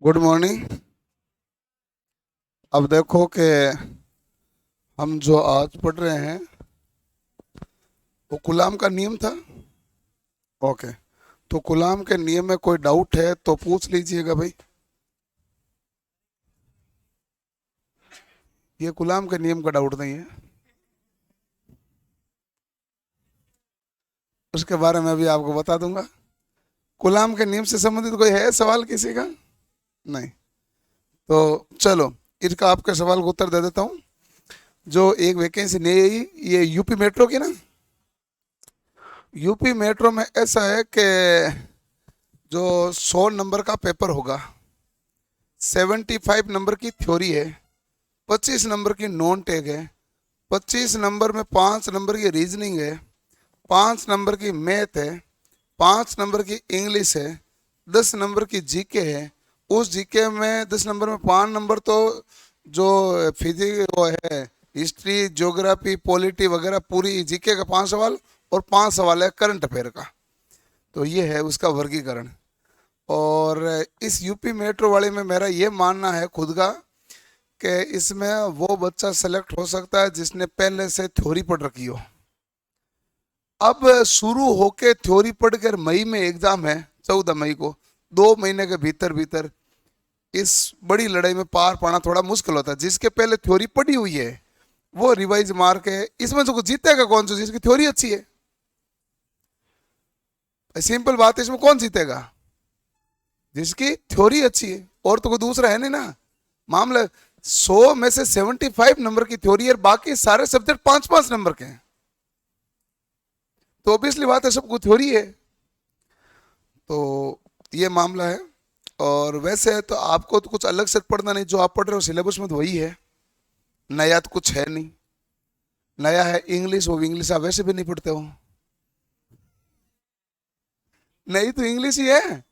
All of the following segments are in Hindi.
Good morning. अब देखो कि हम जो आज पढ़ रहे हैं वो गुलाम का नियम था। ओके, तो गुलाम के नियम में कोई डाउट है तो पूछ लीजिएगा भाई। ये गुलाम के नियम का डाउट नहीं है, उसके बारे में अभी आपको बता दूंगा। गुलाम के नियम से संबंधित कोई है सवाल किसी का? नहीं। तो चलो, इसका आपके सवाल का उत्तर दे देता हूँ। जो एक वैकेंसी नहीं आई, ये यूपी मेट्रो की ना। यूपी मेट्रो में ऐसा है कि जो 100 नंबर का पेपर होगा, 75 नंबर की थ्योरी है, 25 नंबर की नॉन टेक है, 25 नंबर में 5 नंबर की रीजनिंग है, 5 नंबर की मैथ है, 5 नंबर की इंग्लिश है, 10 नंबर की जीके है। उस जीके में 10 नंबर में 5 नंबर तो जो फिजिक्स वो है, हिस्ट्री, ज्योग्राफी, पॉलिटी वगैरह, पूरी जीके का 5 सवाल, और 5 सवाल है करंट अफेयर का। तो ये है उसका वर्गीकरण। और इस यूपी मेट्रो वाले में मेरा ये मानना है खुद का कि इसमें वो बच्चा सेलेक्ट हो सकता है जिसने पहले से थ्योरी पढ़ रखी हो। अब शुरू होके थ्योरी पढ़कर मई में एग्जाम है, 14 मई को, 2 महीने के भीतर भीतर इस बड़ी लड़ाई में पार पाना थोड़ा मुश्किल होता है। जिसके पहले थ्योरी पढ़ी हुई है वो रिवाइज मार के, इसमें जो जीतेगा कौन सा? जिसकी थ्योरी अच्छी है। सिंपल बात है, इसमें कौन जीतेगा? जिसकी थ्योरी अच्छी है, और तो कोई दूसरा है नहीं ना। मामला 100 में से 75 नंबर की थ्योरी है, बाकी सारे सब्जेक्ट 5-5 नंबर के हैं, तो ऑब्वियसली बात है सबको थ्योरी है। तो ये मामला है। और वैसे है तो आपको तो कुछ अलग से पढ़ना नहीं, जो आप पढ़ रहे हो सिलेबस में तो वही है, नया तो कुछ है नहीं। नया है इंग्लिश, वो इंग्लिश आप वैसे भी नहीं पढ़ते हो। नहीं तो इंग्लिश ही है,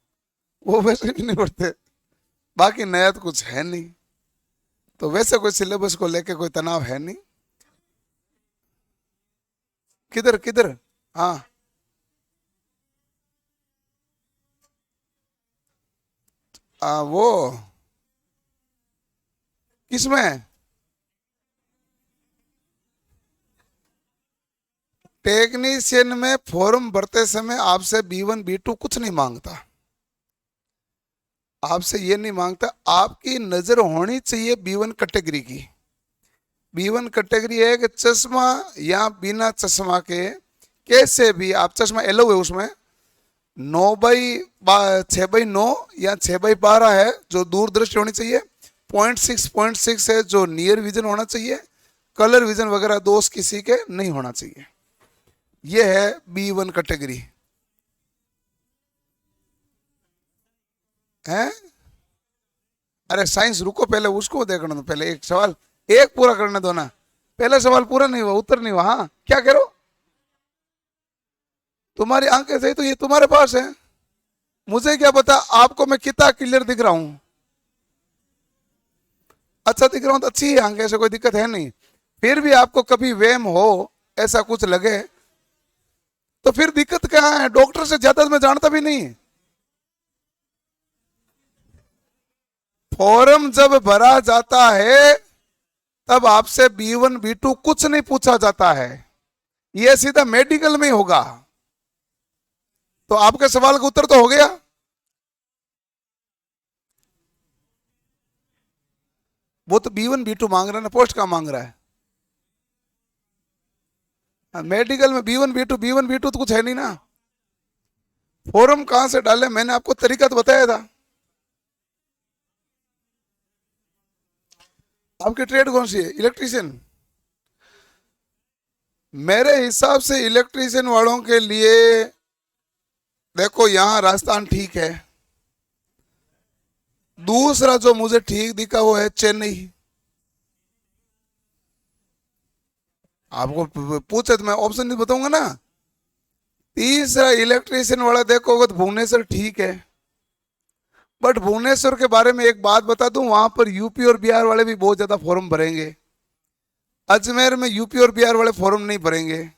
वो वैसे भी नहीं पढ़ते। बाकी नया तो कुछ है नहीं, तो वैसे कोई सिलेबस को लेके कोई तनाव है नहीं। किधर किधर? हाँ। वो किसमें? टेक्नीशियन में फॉर्म भरते समय आपसे B1 B2 कुछ नहीं मांगता। आपसे ये नहीं मांगता, आपकी नजर होनी चाहिए B1 कैटेगरी की। B1 कैटेगरी है कि चश्मा या बिना चश्मा के कैसे भी आप, चश्मा एलो है उसमें, 6/9 या 6/12 है जो दूरदृष्टि होनी चाहिए, 0.6 है जो नियर विजन होना चाहिए, कलर विजन वगैरह दोष किसी के नहीं होना चाहिए। ये है B1 कैटेगरी है। अरे साइंस रुको, पहले उसको देखने दो, पहले एक सवाल एक पूरा करने दो ना। पहला सवाल पूरा नहीं हुआ, उत्तर नहीं हुआ। हाँ, क्या करो? तुम्हारी आंखें सही तो ये तुम्हारे पास है, मुझे क्या पता आपको मैं कितना क्लियर दिख रहा हूं। अच्छा दिख रहा हूं तो अच्छी है आंखें, ऐसे कोई दिक्कत है नहीं। फिर भी आपको कभी वहम हो, ऐसा कुछ लगे, तो फिर दिक्कत क्या है? डॉक्टर से ज्यादा तो मैं जानता भी नहीं। फॉर्म जब भरा जाता है तब आपसे B1 B2 कुछ नहीं पूछा जाता है, यह सीधा मेडिकल में ही होगा। तो आपके सवाल का उत्तर तो हो गया। वो तो B1 B2 मांग रहा है ना, पोस्ट का मांग रहा है। मेडिकल में B1 B2 तो कुछ है नहीं ना। फॉर्म कहां से डाले, मैंने आपको तरीका तो बताया था। आपकी ट्रेड कौन सी है? इलेक्ट्रीशियन। मेरे हिसाब से इलेक्ट्रीशियन वालों के लिए देखो, यहां राजस्थान ठीक है। दूसरा जो मुझे ठीक दिखा वो है चेन्नई। आपको पूछे तो मैं ऑप्शन नहीं बताऊंगा ना। तीसरा इलेक्ट्रीशियन वाला देखोगे तो भुवनेश्वर ठीक है, बट भुवनेश्वर के बारे में एक बात बता दूं, वहां पर यूपी और बिहार वाले भी बहुत ज्यादा फॉर्म भरेंगे। अजमेर में यूपी और बिहार वाले फॉर्म नहीं भरेंगे,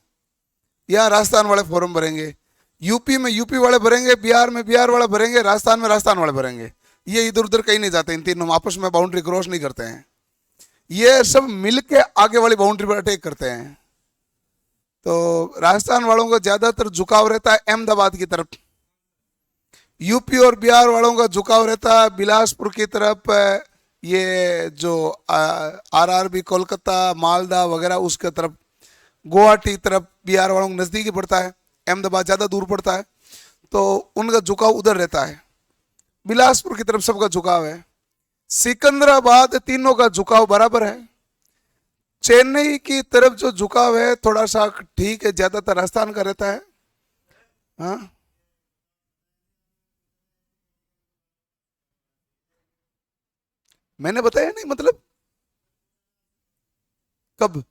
यहाँ राजस्थान वाले फॉर्म भरेंगे। यूपी में यूपी वाले भरेंगे, बिहार में बिहार वाले भरेंगे, राजस्थान में राजस्थान वाले भरेंगे। ये इधर उधर कहीं नहीं जाते, इन तीनों आपस में बाउंड्री क्रॉस नहीं करते हैं, ये सब मिलके आगे वाली बाउंड्री पर अटैक करते हैं। तो राजस्थान वालों का ज्यादातर झुकाव रहता है अहमदाबाद की तरफ, यूपी और बिहार वालों का झुकाव रहता है बिलासपुर की तरफ, ये जो आरआरबी कोलकाता मालदा वगैरह उसके तरफ, गुवाहाटी की तरफ बिहार वालों को नजदीक ही पड़ता है, अहमदाबाद ज्यादा दूर पड़ता है, तो उनका झुकाव उधर रहता है। बिलासपुर की तरफ सबका झुकाव है। सिकंदराबाद तीनों का झुकाव बराबर है। चेन्नई की तरफ जो झुकाव है थोड़ा सा ठीक है, ज्यादातर राजस्थान का रहता है। हाँ, मैंने बताया नहीं मतलब, कब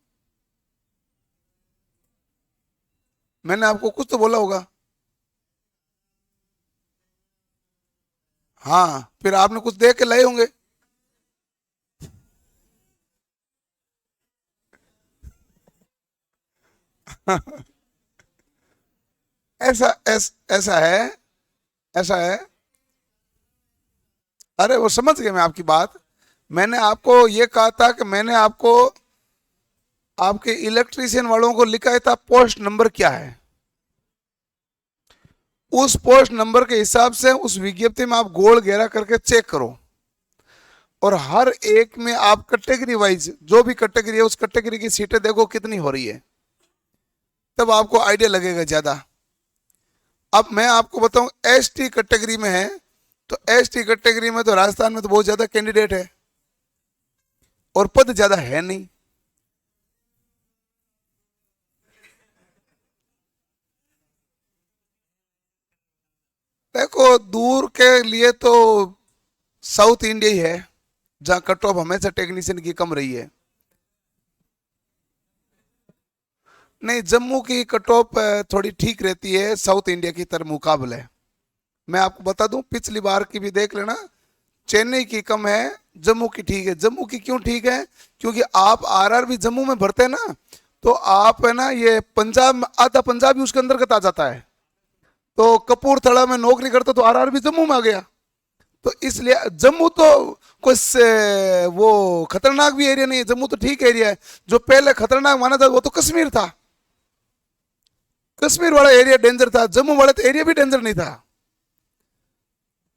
मैंने आपको कुछ तो बोला होगा। हाँ, फिर आपने कुछ देख के लाए होंगे। ऐसा है, ऐसा है। अरे वो समझ गए मैं आपकी बात। मैंने आपको ये कहा था कि मैंने आपको आपके इलेक्ट्रीशियन वालों को लिखा था पोस्ट नंबर क्या है, उस पोस्ट नंबर के हिसाब से उस विज्ञप्ति में आप गोल घेरा करके चेक करो, और हर एक में आप कैटेगरी वाइज जो भी कैटेगरी है उस कैटेगरी की सीटें देखो कितनी हो रही है, तब आपको आइडिया लगेगा ज्यादा। अब मैं आपको बताऊं एसटी कैटेगरी में है, तो एसटी कैटेगरी में तो राजस्थान में तो बहुत ज्यादा कैंडिडेट है और पद ज्यादा है नहीं। देखो दूर के लिए तो साउथ इंडिया ही है जहां कट ऑफ हमेशा टेक्नीशियन की कम रही है। नहीं, जम्मू की कट ऑफ थोड़ी ठीक रहती है साउथ इंडिया की तरह मुकाबले। मैं आपको बता दूं पिछली बार की भी देख लेना, चेन्नई की कम है, जम्मू की ठीक है। जम्मू की क्यों ठीक है? क्योंकि आप आरआरबी जम्मू में भरते हैं ना, तो आप है ना ये पंजाब, आधा पंजाब ही उसके अंतर्गत आ जाता है, तो कपूरथला में नौकरी करते तो आरआरबी जम्मू में आ गया। तो इसलिए जम्मू तो कोई वो खतरनाक भी एरिया नहीं है, जम्मू तो ठीक एरिया है। जो पहले खतरनाक माना था वो तो कश्मीर था, कश्मीर वाला एरिया डेंजर था, जम्मू वाला तो एरिया भी डेंजर नहीं था।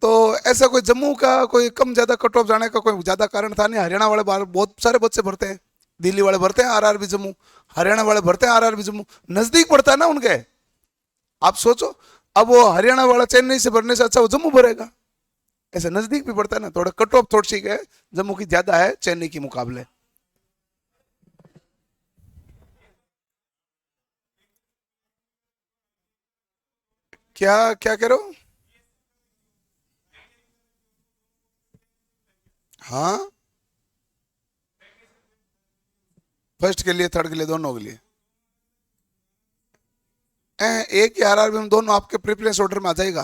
तो ऐसा कोई जम्मू का कोई कम ज्यादा कट ऑफ जाने का कोई ज्यादा कारण था नहीं। हरियाणा वाले बहुत सारे बच्चे भरते हैं, दिल्ली वाले भरते हैं आरआरबी जम्मू, हरियाणा वाले भरते हैं आरआरबी जम्मू, नजदीक पड़ता है ना उनके। आप सोचो, अब वो हरियाणा वाला चेन्नई से भरने से अच्छा वो जम्मू भरेगा, ऐसे नजदीक भी पड़ता है ना। थोड़ा कट ऑफ थोड़ी सी है जम्मू की ज्यादा है चेन्नई के मुकाबले। क्या क्या कह रहे हो? हाँ, फर्स्ट के लिए थर्ड के लिए दोनों के लिए एक ही आरआरबी में दोनों आपके प्रेफरेंस ऑर्डर में आ जाएगा।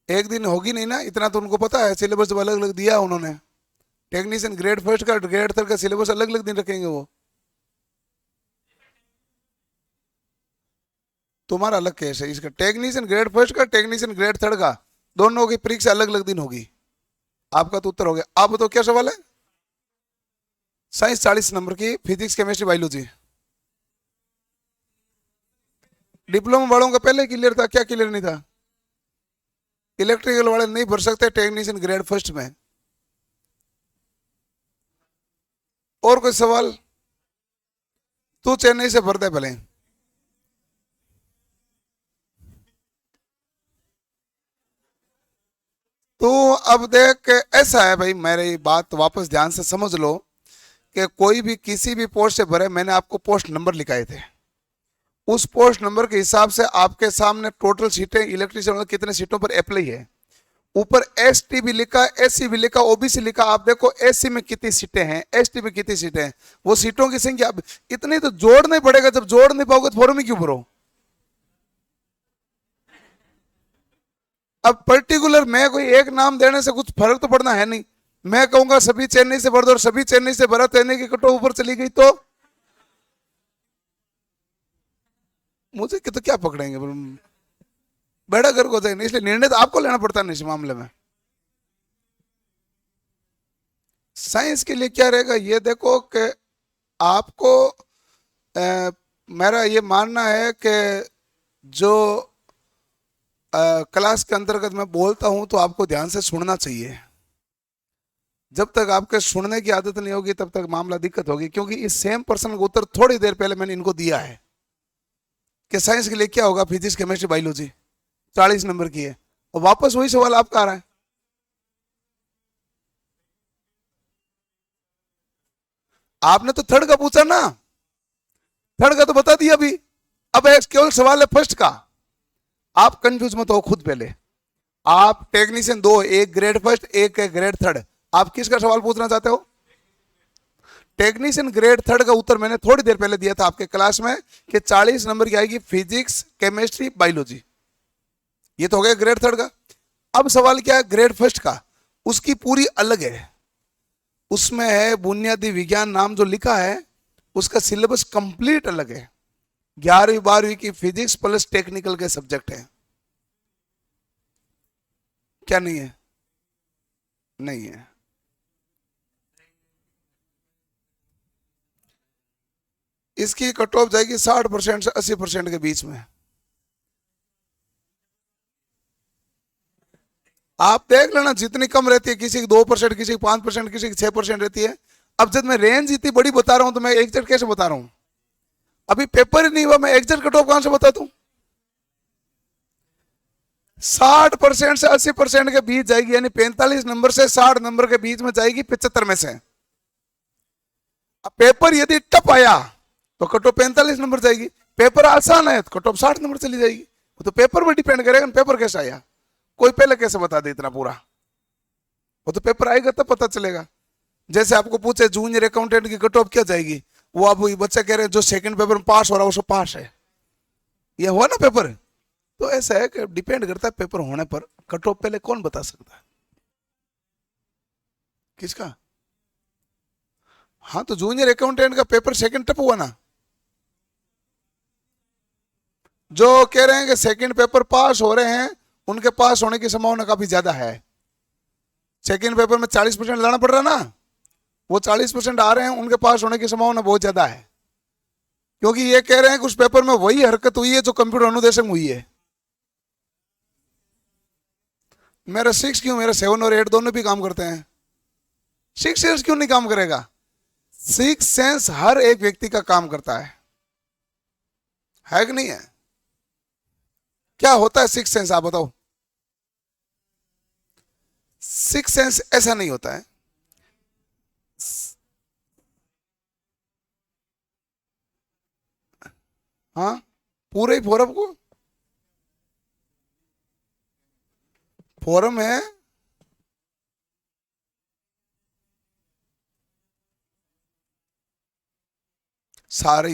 एक दिन होगी नहीं ना, इतना तो उनको पता है, सिलेबस अलग अलग दिया उन्होंने। टेक्नीशियन ग्रेड फर्स्ट का ग्रेड थर्ड का सिलेबस अलग अलग दिन रखेंगे वो। तुम्हारा अलग केस है इसका, टेक्नीशियन ग्रेड फर्स्ट का टेक्नीशियन ग्रेड थर्ड का दोनों की परीक्षा अलग अलग दिन होगी। आपका तो उत्तर हो गया। आप बताओ क्या सवाल है? साइंस 40 नंबर की, फिजिक्स केमिस्ट्री बायोलॉजी। डिप्लोमा वालों का पहले क्लियर था, क्या क्लियर नहीं था? इलेक्ट्रिकल वाले नहीं भर सकते टेक्नीशियन ग्रेड फर्स्ट में। और कोई सवाल? तू चेन्नई से भरता है भले। तो अब देख ऐसा है भाई, मेरी बात वापस ध्यान से समझ लो कि कोई भी किसी भी पोस्ट से भरे, मैंने आपको पोस्ट नंबर लिखाए थे, उस पोस्ट नंबर के हिसाब से आपके सामने टोटल सीटें इलेक्ट्रिशियन में कितने सीटों पर अप्लाई है। ऊपर एसटी भी लिखा, एससी भी लिखा, ओबीसी लिखा। आप देखो एससी में कितनी सीटें हैं, एसटी में कितनी सीटें हैं, वो सीटों की संख्या इतनी तो जोड़ना ही पड़ेगा। जब जोड़ नहीं पाओगे तो फॉर्म ही क्यों भरो? अब पर्टिकुलर मैं कोई एक नाम देने से कुछ फर्क तो पड़ना है नहीं। मैं कहूंगा सभी चेन्नई से भर दो और सभी चेन्नई से भरा, चेन्नई की कटो ऊपर चली गई तो मुझे तो क्या पकड़ेंगे? बेड़ा गर्क हो जाएगा, इसलिए निर्णय तो आपको लेना पड़ता है इस मामले में। साइंस के लिए क्या रहेगा ये देखो कि आपको मेरा ये मानना है कि जो क्लास के अंतर्गत मैं बोलता हूं तो आपको ध्यान से सुनना चाहिए। जब तक आपके सुनने की आदत नहीं होगी तब तक मामला दिक्कत होगी, क्योंकि इस सेम प्रश्न का उत्तर थोड़ी देर पहले मैंने इनको दिया है कि साइंस के लिए क्या होगा, फिजिक्स केमिस्ट्री बायोलॉजी 40 नंबर की है, और वापस वही सवाल आपका आ रहा है। आपने तो थर्ड का पूछा ना, थर्ड का तो बता दिया अभी। अब एक केवल सवाल है फर्स्ट का, आप कंफ्यूज मत हो खुद पहले। आप टेक्नीशियन दो, एक ग्रेड फर्स्ट एक ग्रेड थर्ड, आप किसका सवाल पूछना चाहते हो? टेक्नीशियन ग्रेड थर्ड का उत्तर मैंने थोड़ी देर पहले दिया था आपके क्लास में कि 40 नंबर की आएगी फिजिक्स केमिस्ट्री बायोलॉजी। ये तो हो गया ग्रेड थर्ड का। अब सवाल क्या है ग्रेड फर्स्ट का, उसकी पूरी अलग है, उसमें है बुनियादी विज्ञान नाम जो लिखा है, उसका सिलेबस कंप्लीट अलग है। 11वीं 12वीं की फिजिक्स प्लस टेक्निकल के सब्जेक्ट है। क्या नहीं है? नहीं है। इसकी कट ऑफ जाएगी 60% से 80% के बीच में। आप देख लेना, जितनी कम रहती है, किसी की 2%, किसी की 5%, किसी की 6% रहती है। अब जब मैं रेंज इतनी बड़ी बता रहा हूं तो मैं एग्जैक्ट कैसे बता रहा हूं? अभी पेपर ही नहीं हुआ, मैं एग्जैक्ट कट ऑफ कहां से बता दूं? 60% से 80% के बीच जाएगी, यानी 45 नंबर से 60 नंबर के बीच में जाएगी 75 में से। अब पेपर यदि टफ आया तो कट ऑफ 45 नंबर जाएगी, पेपर आसान है तो कट ऑफ 60 नंबर चली जाएगी। वो तो पेपर पर डिपेंड करेगा पेपर कैसा आया। कोई पहले कैसे बता दे इतना पूरा? वो तो पेपर आएगा तब पता चलेगा। जैसे आपको पूछे जूनियर अकाउंटेंट की कट ऑफ क्या जाएगी, वो आप बच्चे कह रहे हैं जो सेकंड पेपर में पास हो रहा है वो पास है, ये हुआ ना पेपर। तो ऐसा है कि डिपेंड करता है पेपर होने पर। कट ऑफ पहले कौन बता सकता है? किसका? हाँ तो जूनियर अकाउंटेंट का पेपर सेकंड टफ हुआ ना। जो कह रहे हैं कि सेकंड पेपर पास हो रहे हैं उनके पास होने की संभावना काफी ज्यादा है। सेकंड पेपर में 40% लाना पड़ रहा है ना, वो 40% आ रहे हैं, उनके पास होने की संभावना बहुत ज्यादा है, क्योंकि ये कह रहे हैं कि उस पेपर में वही हरकत हुई है जो कंप्यूटर अनुदेशक में हुई है। मेरा 6 क्यों, मेरा 7 और 8 दोनों भी काम करते हैं। 6 सेंस क्यों नहीं काम करेगा? 6 सेंस हर एक व्यक्ति का काम करता है कि नहीं है? क्या होता है 6 सेंस, आप बताओ। 6 सेंस ऐसा नहीं होता है। हाँ, पूरे ही फोरम को फोरम है। सारे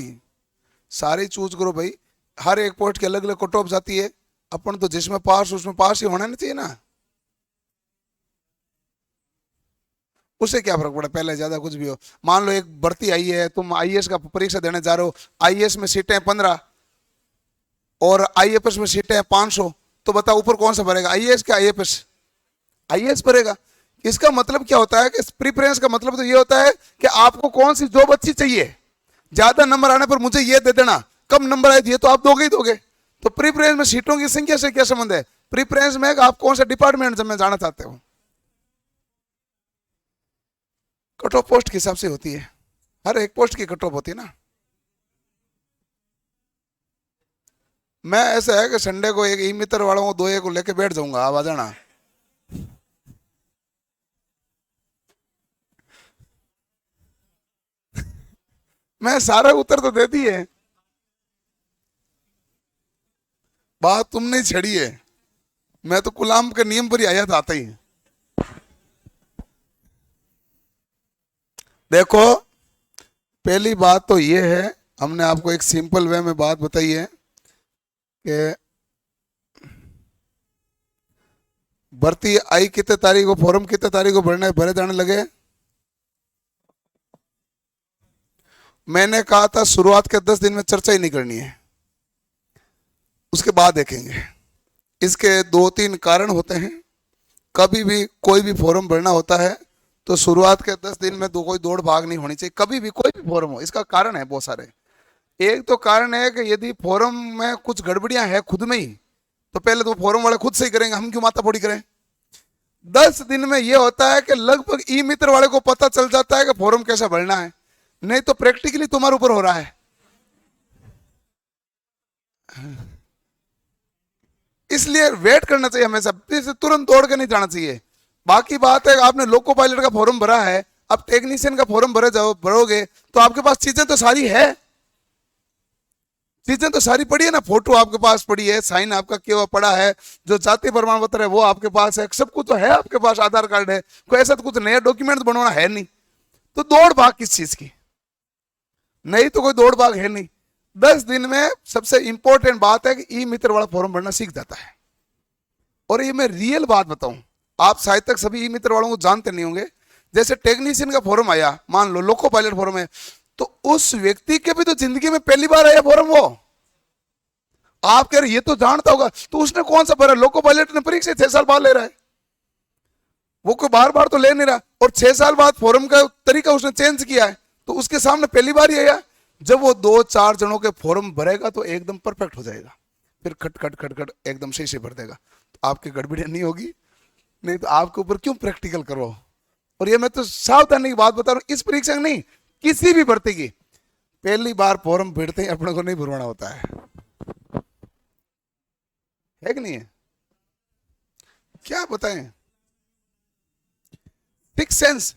सारे चूज करो भाई, हर एक पोस्ट की अलग अलग कट ऑफ जाती है। अपन तो जिसमें पास उसमें पास ही होना नहीं चाहिए ना। उससे क्या फर्क पड़ा, पहले ज्यादा कुछ भी हो। मान लो एक भर्ती आई है, तुम आईएएस का परीक्षा देने जा रहे हो, आईएएस में सीटें 15 और आईएफएस में सीटें 500, तो बताओ ऊपर कौन सा भरेगा, आईएएस क्या आईएफएस? आईएएस भरेगा। इसका मतलब क्या होता है कि प्रीफरेंस का मतलब तो ये होता है कि आपको कौन सी जॉब अच्छी चाहिए। ज्यादा नंबर आने पर मुझे ये दे देना, कम नंबर आए ये तो आप दोगे ही दोगे। तो प्रीफरेंस में सीटों की संख्या से क्या संबंध है? प्रीफरेंस में आप कौन सा डिपार्टमेंट में जाना चाहते हो। कट ऑफ पोस्ट के हिसाब से होती है, हर एक पोस्ट की कट ऑफ होती है ना। मैं ऐसा है कि संडे को एक ई मित्र वालों को 2 को लेके बैठ जाऊंगा, आप आ जाना। मैं सारा उत्तर तो दे दिए, बात तुमने छड़ी है। मैं तो गुलाम के नियम पर ही आया था, आता ही। देखो, पहली बात तो ये है, हमने आपको एक सिंपल वे में बात बताई है कि भर्ती आई कितने तारीख को, फॉर्म कितने तारीख को भरे जाने लगे। मैंने कहा था शुरुआत के 10 दिन में चर्चा ही नहीं करनी है, उसके बाद देखेंगे। इसके दो तीन कारण होते हैं। कभी भी कोई भी फॉर्म भरना होता है तो शुरुआत के 10 दिन में कोई दौड़ भाग नहीं होनी चाहिए, कभी भी कोई भी फॉर्म हो। इसका कारण है बहुत सारे। एक तो कारण है कि यदि फॉर्म में कुछ गड़बड़ियां हैं खुद में ही, तो पहले तो फॉर्म वाले खुद सही करेंगे, हम क्यों माथा फोड़ी करें। 10 दिन में यह होता है कि लगभग ई मित्र वाले को पता चल जाता है कि फॉर्म कैसा भरना है, नहीं तो प्रैक्टिकली तुम्हारे ऊपर हो रहा है। इसलिए वेट करना चाहिए हमेशा, इसे तुरंत दौड़ के नहीं जाना चाहिए। बाकी बात है, आपने लोको पायलट का फॉर्म भरा है, अब टेक्नीशियन का फॉर्म भरोगे तो आपके पास चीजें तो सारी है, चीजें तो सारी पड़ी है ना। फोटो आपके पास पड़ी है, साइन आपका किया हुआ पड़ा है, जो जाति प्रमाण पत्र है वो आपके पास है, सब कुछ तो है आपके पास, आधार कार्ड है, कोई ऐसा तो कुछ नया डॉक्यूमेंट बनवाना है नहीं। तो दौड़ भाग किस चीज की, नहीं तो कोई दौड़ भाग है नहीं। 10 दिन में सबसे इंपॉर्टेंट बात है कि ई मित्र वाला फॉर्म भरना सीख जाता है। और ये मैं रियल बात बताऊं, आप शायद तक सभी ई मित्र वालों को जानते नहीं होंगे। जैसे टेक्नीशियन का फॉर्म आया, मान लो लोको पायलट फॉर्म है, तो उस व्यक्ति के भी तो जिंदगी में पहली बार आया फॉर्म वो। आप कह रहे ये तो जानता होगा, तो उसने कौन सा भरा, लोको पायलट ने परीक्षा 6 साल बाद ले रहा है, वो कोई बार बार तो ले नहीं रहा। और 6 साल बाद फॉर्म का तरीका उसने चेंज किया है, तो उसके सामने पहली बार ही आया। जब वो 2-4 जनों के फॉर्म भरेगा तो एकदम परफेक्ट हो जाएगा, फिर खट खट खट खट एकदम सही से भर देगा, तो आपकी गड़बड़ियां नहीं होगी। नहीं तो आपके ऊपर क्यों प्रैक्टिकल करो। और ये मैं तो सावधानी की बात बता रहा हूं, इस परीक्षा की नहीं, किसी भी भर्ती की पहली बार फॉर्म भरते ही अपने को नहीं भरवाना होता है कि नहीं है। क्या बताएं। सिक्स सेंस,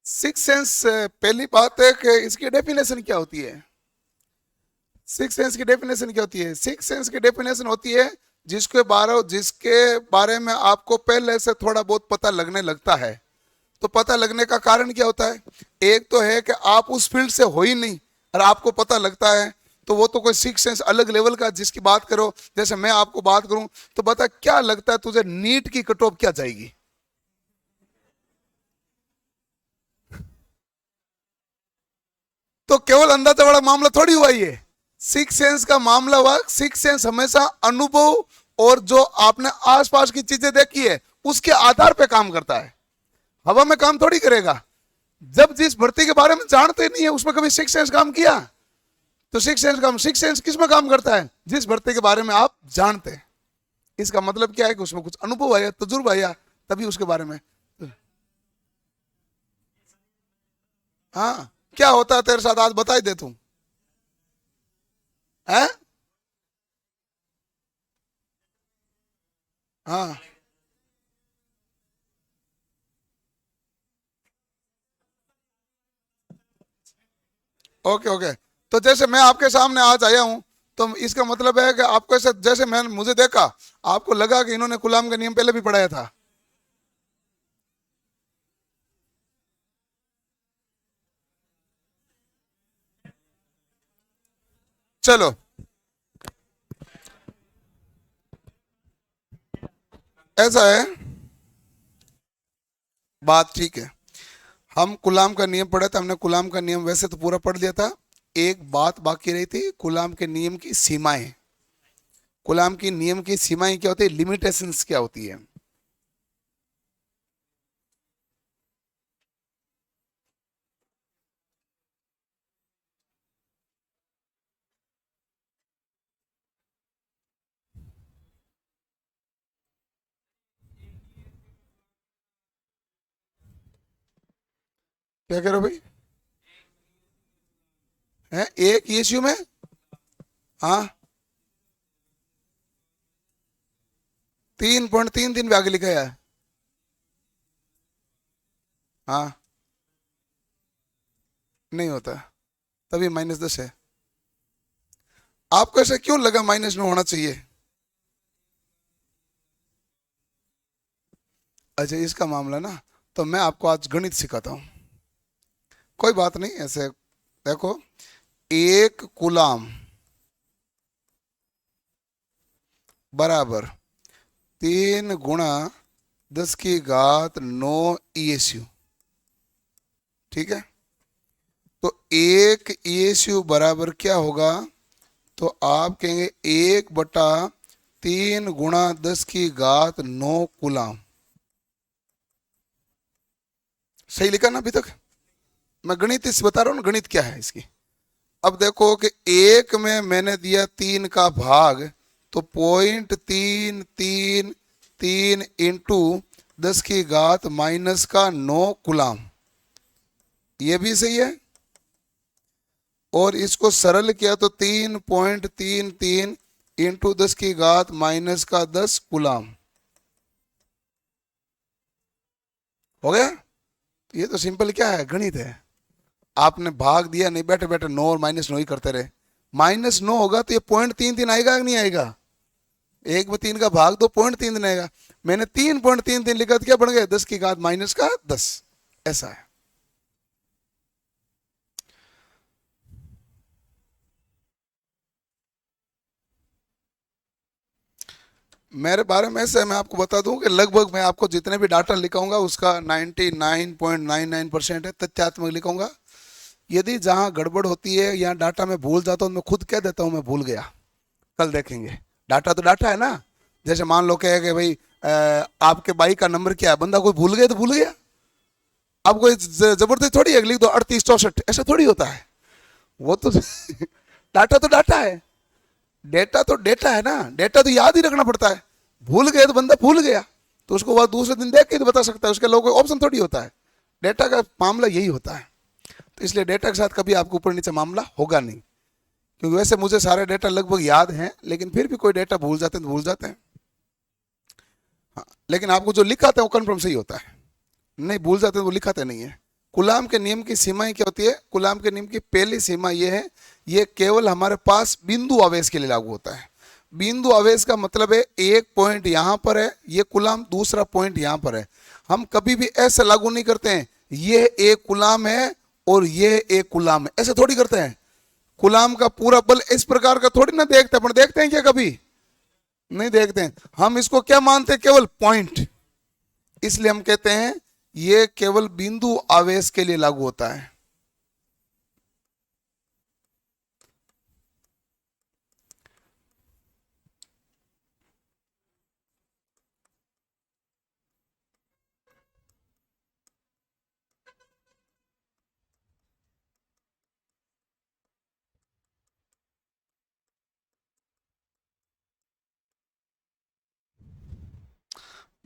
सिक्स सेंस पहली बात है कि इसकी डेफिनेशन क्या होती है। सिक्स सेंस की डेफिनेशन क्या होती है। सिक्स सेंस की डेफिनेशन होती है जिसके बारे में आपको पहले से थोड़ा बहुत पता लगने लगता है। तो पता लगने का कारण क्या होता है, एक तो है कि आप उस फील्ड से हो ही नहीं और आपको पता लगता है, तो वो तो कोई सिक्स सेंस अलग लेवल का जिसकी बात करो। जैसे मैं आपको बात करूं तो बता क्या लगता है तुझे, नीट की कट ऑफ क्या जाएगी। तो केवल अंदाजा वाला मामला थोड़ी हुआ ये, सिक्स सेंस का मामला हुआ। सिक्स सेंस हमेशा अनुभव और जो आपने आसपास की चीजें देखी है उसके आधार पे काम करता है, हवा में काम थोड़ी करेगा। जब जिस भर्ती के बारे में जानते नहीं है उसमें कभी सिक्स सेंस काम किया, तो सिक्स सेंस किस में काम करता है, जिस भर्ती के बारे में आप जानते हैं। इसका मतलब क्या है कि उसमें कुछ अनुभव आया, तजुर्बा आया, तभी उसके बारे में। हाँ, क्या होता है तेरे साथ आज बता ही दे तू है। हाँ, ओके ओके। तो जैसे मैं आपके सामने आज आया हूं, तो इसका मतलब है कि आपको ऐसे, जैसे मैंने मुझे देखा, आपको लगा कि इन्होंने गुलाम का नियम पहले भी पढ़ाया था। चलो, ऐसा है, बात ठीक है। हम गुलाम का नियम पढ़े थे, हमने गुलाम का नियम वैसे तो पूरा पढ़ लिया था। एक बात बाकी रही थी, गुलाम के नियम की सीमाएं। गुलाम की नियम की सीमाएं क्या होती है, लिमिटेशंस क्या होती है। क्या कह रहे हो भाई, है एक इश्यू में। हाँ, 3.3 दिन भी आगे लिखा है। हाँ, नहीं होता, तभी -10 है। आपको ऐसा क्यों लगा माइनस में होना चाहिए। अच्छा, इसका मामला ना, तो मैं आपको आज गणित सिखाता हूँ। कोई बात नहीं, ऐसे देखो, एक कूलाम बराबर 3 × 10⁻⁹ ESU। ठीक है, तो एक ESU बराबर क्या होगा, तो आप कहेंगे 1/3 3 × 10⁻⁹ कूलाम। सही लिखा ना अभी तक? मैं गणित इस बता रहा हूँ ना, गणित क्या है इसकी। अब देखो कि एक में मैंने दिया 3 का भाग, तो 0.333 इंटू 10⁻⁻⁹ कूलाम, ये भी सही है। और इसको सरल किया तो 3.33 इंटू 10⁻⁻10 कूलाम हो गया। ये तो सिंपल क्या है, गणित है। आपने भाग दिया, नहीं बैठे बैठे 9 और -9 ही करते रहे। -9 होगा तो ये 0.33 आएगा कि नहीं आएगा? 1/3 का भाग दो, 0.33 आएगा। मैंने 3.33 लिखा तो क्या बन गया, 10⁻⁻10। ऐसा है। मेरे बारे में ऐसे मैं आपको बता दूं कि लगभग मैं आपको जितने भी डाटा लिखाऊंगा उसका 99.99% है तथ्यात्मक लिखाऊंगा। यदि जहां गड़बड़ होती है या डाटा में भूल जाता हूं, मैं खुद कह देता हूं मैं भूल गया, कल देखेंगे। डाटा तो डाटा है ना। जैसे मान लो कहे कि भाई आपके बाइक का नंबर क्या है, बंदा कोई भूल गया तो भूल गया। अब कोई जबरदस्ती थोड़ी है लिख दो 3864, ऐसा थोड़ी होता है। वो तो डाटा तो डाटा है। डेटा तो डेटा है ना, डेटा तो याद ही रखना पड़ता है। भूल गए तो बंदा भूल गया, तो उसको बाद दूसरे दिन देख के तो बता सकता है, उसके लोगों को ऑप्शन थोड़ी होता है। डेटा का मामला यही होता है। तो इसलिए डेटा के साथ कभी आपको ऊपर नीचे मामला होगा नहीं, क्योंकि वैसे मुझे सारे डेटा लगभग याद हैं, लेकिन फिर भी कोई डेटा भूल जाते हैं तो भूल जाते हैं। हाँ, लेकिन आपको जो लिखाते हैं वो कन्फर्म सही होता है, नहीं भूल जाते हैं वो लिखाते नहीं है। कूलाम के नियम की सीमाएं क्या होती है? कूलाम के नियम की पहली सीमा ये है, ये केवल हमारे पास बिंदु आवेश के लिए लागू होता है। बिंदु आवेश का मतलब है एक पॉइंट यहां पर है, ये कूलाम, दूसरा पॉइंट यहां पर है। हम कभी भी ऐसे लागू नहीं करते हैं ये एक कूलाम है और ये एक कूलाम है, ऐसे थोड़ी करते हैं। कूलाम का पूरा बल इस प्रकार का थोड़ी ना देखते, अपन देखते हैं क्या कभी? नहीं देखते हैं। हम इसको क्या मानते हैं? केवल पॉइंट। इसलिए हम कहते हैं ये केवल बिंदु आवेश के लिए लागू होता है।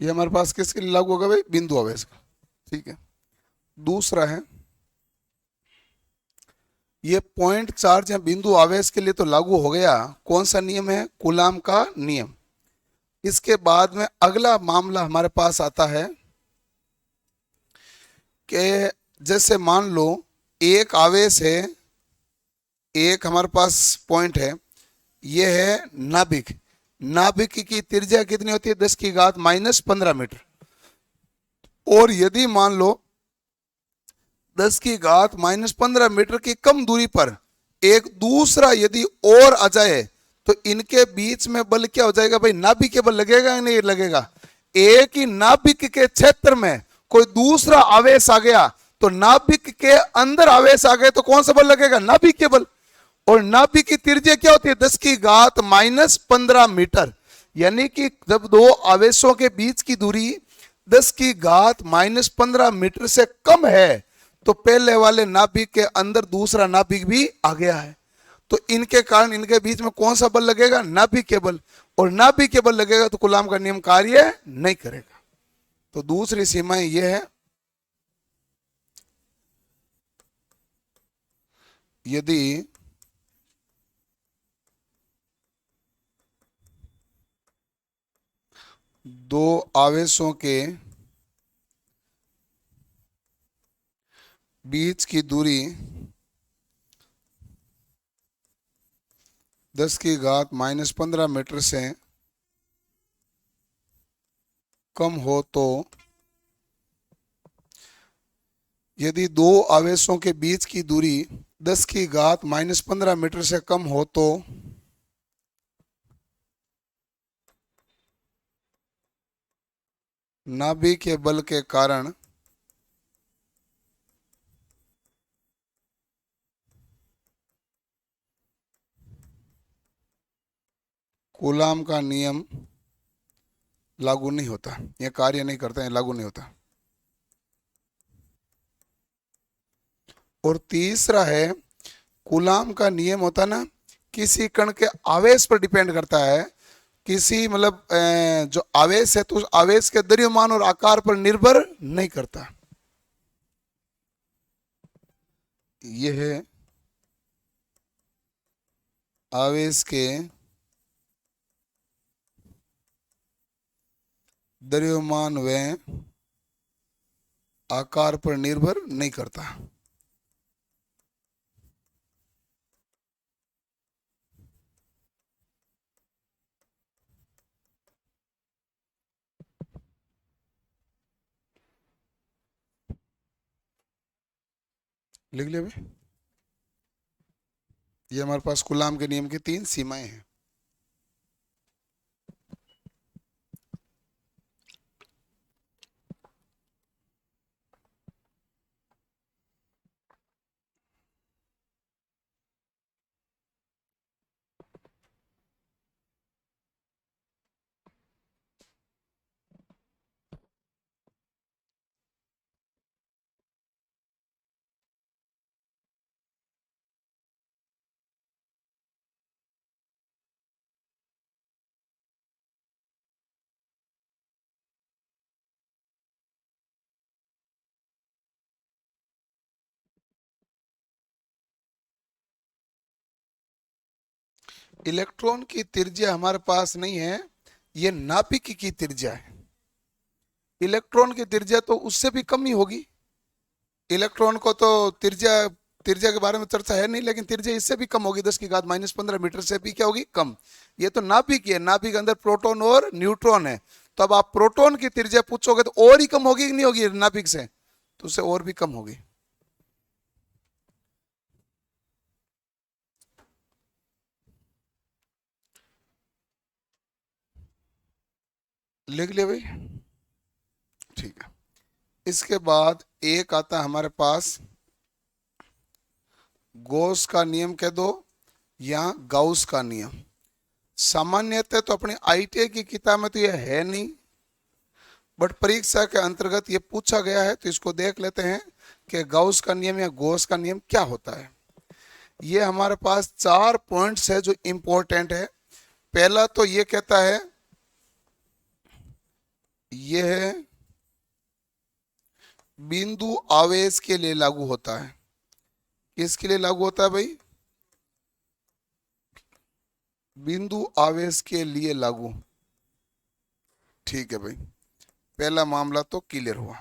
ये हमारे पास किसके लिए लागू होगा भाई? बिंदु आवेश का। ठीक है। दूसरा है, ये पॉइंट चार्ज या बिंदु आवेश के लिए तो लागू हो गया। कौन सा नियम है? कूलाम का नियम। इसके बाद में अगला मामला हमारे पास आता है कि जैसे मान लो एक आवेश है, एक हमारे पास पॉइंट है, ये है नाभिक। नाभिक की त्रिज्या कितनी होती है? 10⁻⁻15 मीटर। और यदि मान लो 10⁻⁻15 मीटर की कम दूरी पर एक दूसरा यदि और आ जाए, तो इनके बीच में बल क्या हो जाएगा भाई? नाभिक के बल लगेगा या नहीं लगेगा? एक ही नाभिक के क्षेत्र में कोई दूसरा आवेश आ गया, तो नाभिक के अंदर आवेश आ गए तो कौन सा बल लगेगा? नाभिक के बल। और नाभिक की त्रिज्या क्या होती है? 10⁻⁻15 मीटर। यानी कि जब दो आवेशों के बीच की दूरी 10⁻⁻15 मीटर से कम है, तो पहले वाले नाभिक के अंदर दूसरा नाभिक भी आ गया है। तो इनके कारण इनके बीच में कौन सा बल लगेगा? नाभिक के बल। और नाभिक के बल लगेगा तो कूलाम का नियम कार्य नहीं करेगा। तो दूसरी सीमाएं यह है, यदि दो आवेशों के बीच की दूरी 10⁻⁻15 मीटर से कम हो, तो यदि दो आवेशों के बीच की दूरी 10⁻⁻15 मीटर से कम हो, तो नाभिक के बल के कारण कूलाम का नियम लागू नहीं होता, ये कार्य नहीं करता, ये लागू नहीं होता। और तीसरा है, कूलाम का नियम होता ना, किसी कण के आवेश पर डिपेंड करता है, किसी मतलब जो आवेश है तो उस आवेश के द्रव्यमान और आकार पर निर्भर नहीं करता। यह है आवेश के द्रव्यमान व आकार पर निर्भर नहीं करता। लिख लिया भाई, ये हमारे पास कूलाम के नियम की 3 सीमाएं हैं। इलेक्ट्रॉन की त्रिज्या हमारे पास नहीं है, ये नाभिक की त्रिज्या है। इलेक्ट्रॉन की त्रिज्या तो उससे भी कम ही होगी। इलेक्ट्रॉन को तो त्रिज्या त्रिज्या के बारे में चर्चा है नहीं, लेकिन त्रिज्या इससे भी कम होगी, 10⁻⁻15 मीटर से भी क्या होगी, कम। ये तो नाभिक है, नाभिक के अंदर प्रोटॉन और न्यूट्रॉन है। तो अब आप प्रोटॉन की त्रिज्या पूछोगे तो और ही कम होगी कि नहीं होगी नाभिक से, तो उससे और भी कम होगी। लिख लिया भाई, ठीक है। इसके बाद एक आता है हमारे पास गॉस का नियम कह दो या गाउस का नियम। सामान्यतः तो अपनी आईटीआई की किताब में तो यह है नहीं, बट परीक्षा के अंतर्गत ये पूछा गया है, तो इसको देख लेते हैं कि गाउस का नियम या गॉस का नियम क्या होता है। ये हमारे पास 4 पॉइंट्स है जो इंपॉर्टेंट है। पहला तो ये कहता है, यह बिंदु आवेश के लिए लागू होता है। किसके लिए लागू होता है भाई, बिंदु आवेश के लिए लागू। ठीक है भाई, पहला मामला तो क्लियर हुआ।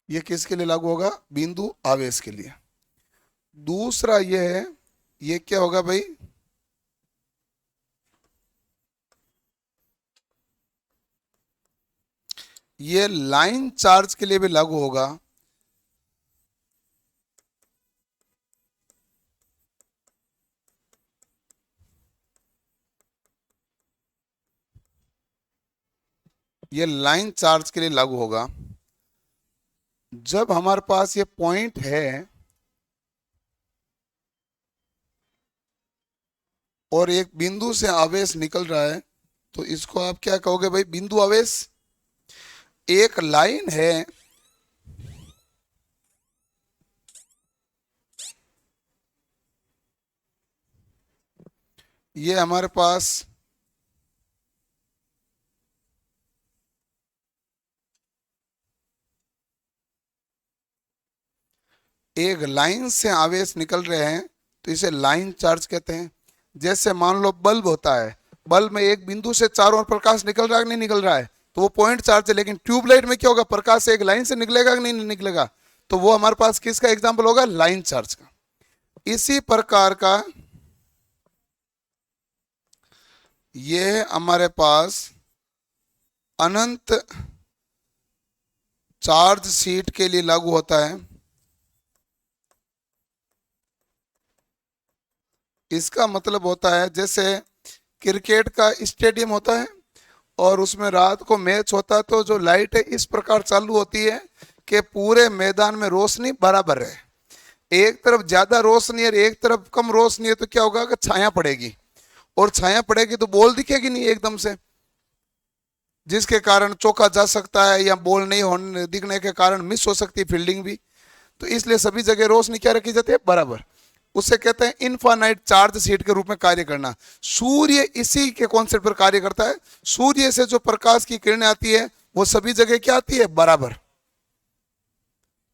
ये किसके लिए लागू होगा, बिंदु आवेश के लिए। दूसरा ये है, ये क्या होगा भाई, ये लाइन चार्ज के लिए भी लागू होगा। ये लाइन चार्ज के लिए लागू होगा। जब हमारे पास ये पॉइंट है और एक बिंदु से आवेश निकल रहा है, तो इसको आप क्या कहोगे भाई, बिंदु आवेश। एक लाइन है, ये हमारे पास एक लाइन से आवेश निकल रहे हैं, तो इसे लाइन चार्ज कहते हैं। जैसे मान लो बल्ब होता है, बल्ब में एक बिंदु से चारों ओर प्रकाश निकल रहा है कि नहीं निकल रहा है, तो वो पॉइंट चार्ज है। लेकिन ट्यूबलाइट में क्या होगा, प्रकाश एक लाइन से निकलेगा कि नहीं निकलेगा, तो वो हमारे पास किसका एग्जाम्पल होगा, लाइन चार्ज का। इसी प्रकार का ये हमारे पास अनंत चार्ज शीट के लिए लागू होता है। इसका मतलब होता है, जैसे क्रिकेट का स्टेडियम होता है और उसमें रात को मैच होता है, तो जो लाइट है इस प्रकार चालू होती है कि पूरे मैदान में रोशनी बराबर है। एक तरफ ज्यादा रोशनी और एक तरफ कम रोशनी है तो क्या होगा कि छाया पड़ेगी, और छाया पड़ेगी तो बॉल दिखेगी नहीं एकदम से, जिसके कारण चौका जा सकता है या बॉल नहीं होने दिखने के कारण मिस हो सकती है फील्डिंग भी। तो इसलिए सभी जगह रोशनी क्या रखी जाती है, बराबर। उसे कहते हैं इनफाइनाइट चार्ज शीट के रूप में कार्य करना। सूर्य इसी के कॉन्सेप्ट पर कार्य करता है। सूर्य से जो प्रकाश की किरणें आती है वो सभी जगह क्या आती है, बराबर।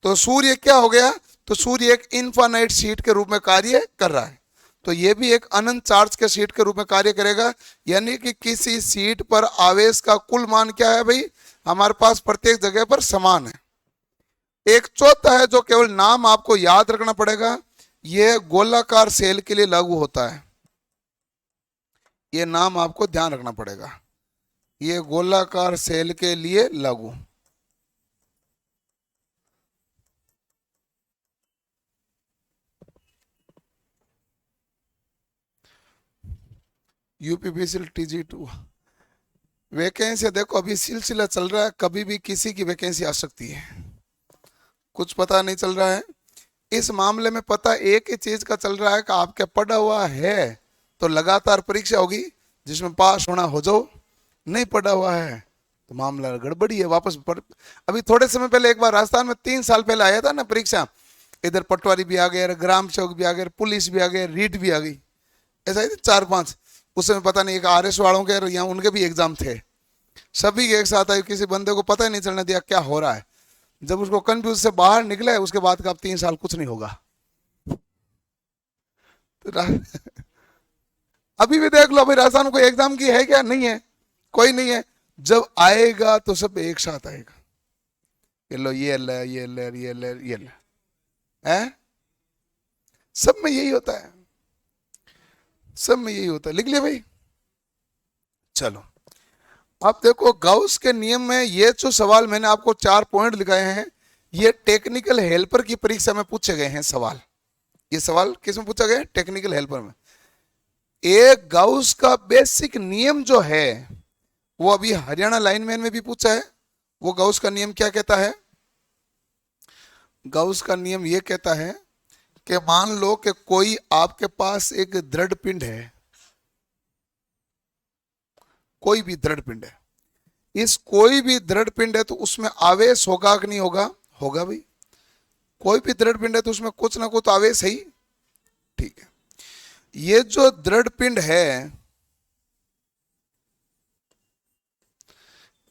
तो सूर्य क्या हो गया, तो सूर्य एक इनफाइनाइट शीट के रूप में कार्य कर रहा है। तो ये भी एक अनंत चार्ज के शीट के रूप में कार्य करेगा। यानी कि किसी शीट पर आवेश का कुल मान क्या है भाई, हमारे पास प्रत्येक जगह पर समान है। एक चौथा है जो केवल नाम आपको याद रखना पड़ेगा, यह गोलाकार सेल के लिए लागू होता है। यह नाम आपको ध्यान रखना पड़ेगा, यह गोलाकार सेल के लिए लागू। यूपीपीसीएल TG2 वैकेंसी, देखो अभी सिलसिला चल रहा है, कभी भी किसी की वैकेंसी आ सकती है, कुछ पता नहीं चल रहा है। इस मामले में पता एक ही चीज का चल रहा है कि आपके पढ़ा हुआ है तो लगातार परीक्षा होगी जिसमें पास होना हो जाओ, नहीं पढ़ा हुआ है तो मामला गड़बड़ी है, वापस पढ़। अभी थोड़े समय पहले एक बार राजस्थान में 3 साल पहले आया था ना परीक्षा, इधर पटवारी भी आ गए, ग्राम सेवक भी आ गए, पुलिस भी आ गए, रीट भी आ गई, ऐसा ही 4-5। उस समय पता नहीं एक RS वालों के यहाँ उनके भी एग्जाम थे, सभी के एक साथ आए, किसी बंदे को पता ही नहीं चलने दिया क्या हो रहा है। जब उसको कंफ्यूज से बाहर निकले उसके बाद का अब 3 साल कुछ नहीं होगा। तो अभी भी देख लो भाई, राजस्थान कोई एग्जाम की है क्या, नहीं है, कोई नहीं है। जब आएगा तो सब एक साथ आएगा, ये लो ये ले ये ले ये ले ये ले, है सब में यही होता है, सब में यही होता है। लिख लिया भाई, चलो। अब देखो गाउस के नियम में ये जो सवाल मैंने आपको 4 पॉइंट लिखाए हैं, ये टेक्निकल हेल्पर की परीक्षा में पूछे गए हैं सवाल। ये सवाल किस में पूछा गया, टेक्निकल हेल्पर में। एक गाउस का बेसिक नियम जो है वो अभी हरियाणा लाइनमैन में भी पूछा है। वो गाउस का नियम क्या कहता है, गाउस का नियम ये कहता है कि मान लो कि कोई आपके पास एक दृढ़ पिंड है, कोई भी दृढ़ पिंड है, इस कोई भी दृढ़ पिंड है तो उसमें आवेश होगा कि नहीं होगा, होगा भाई। कोई भी दृढ़ पिंड है तो उसमें कुछ ना कुछ आवेश है ही, ठीक है। ये जो दृढ़ पिंड है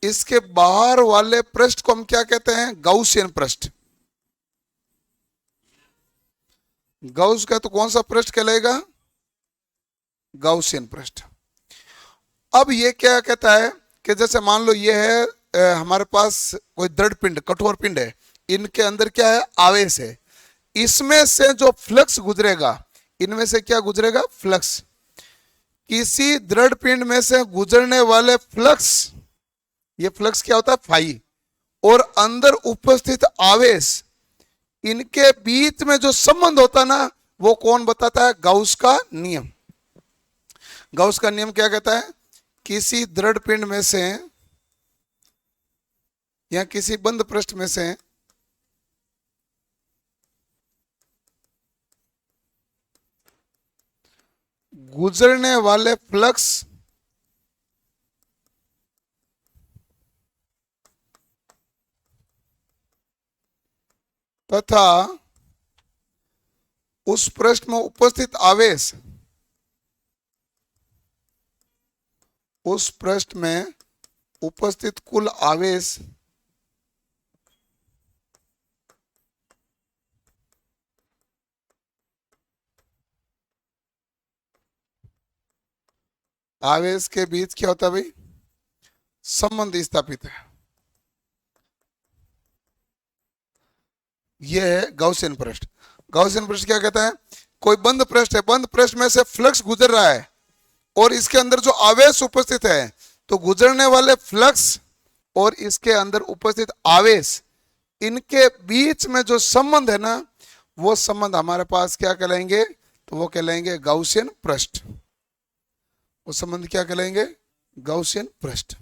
इसके बाहर वाले पृष्ठ को हम क्या कहते हैं, गाउसियन पृष्ठ। गाउस का तो कौन सा पृष्ठ कहलाएगा, गाउसियन पृष्ठ। अब ये क्या कहता है कि जैसे मान लो ये है हमारे पास कोई दृढ़ पिंड, कठोर पिंड है, इनके अंदर क्या है, आवेश है। इसमें से जो फ्लक्स गुजरेगा, इनमें से क्या गुजरेगा, फ्लक्स। किसी दृढ़ पिंड में से गुजरने वाले फ्लक्स, ये फ्लक्स क्या होता है, फाई, और अंदर उपस्थित आवेश, इनके बीच में जो संबंध होता है ना, वो कौन बताता है, गाउस का नियम। गाउस का नियम क्या कहता है, किसी दृढ़ पिंड में से या किसी बंद पृष्ठ में से गुजरने वाले फ्लक्स तथा उस पृष्ठ में उपस्थित आवेश, उस पृष्ठ में उपस्थित कुल आवेश आवेश के बीच क्या होता है भाई, संबंध स्थापित है। यह है गाउसियन पृष्ठ। गाउसियन पृष्ठ क्या कहता है, कोई बंद पृष्ठ है, बंद पृष्ठ में से फ्लक्स गुजर रहा है और इसके अंदर जो आवेश उपस्थित है, तो गुजरने वाले फ्लक्स और इसके अंदर उपस्थित आवेश, इनके बीच में जो संबंध है ना, वो संबंध हमारे पास क्या कहलाएंगे, तो वो कहलाएंगे गाउसियन पृष्ठ। वो संबंध क्या कहलाएंगे, गाउसियन पृष्ठ।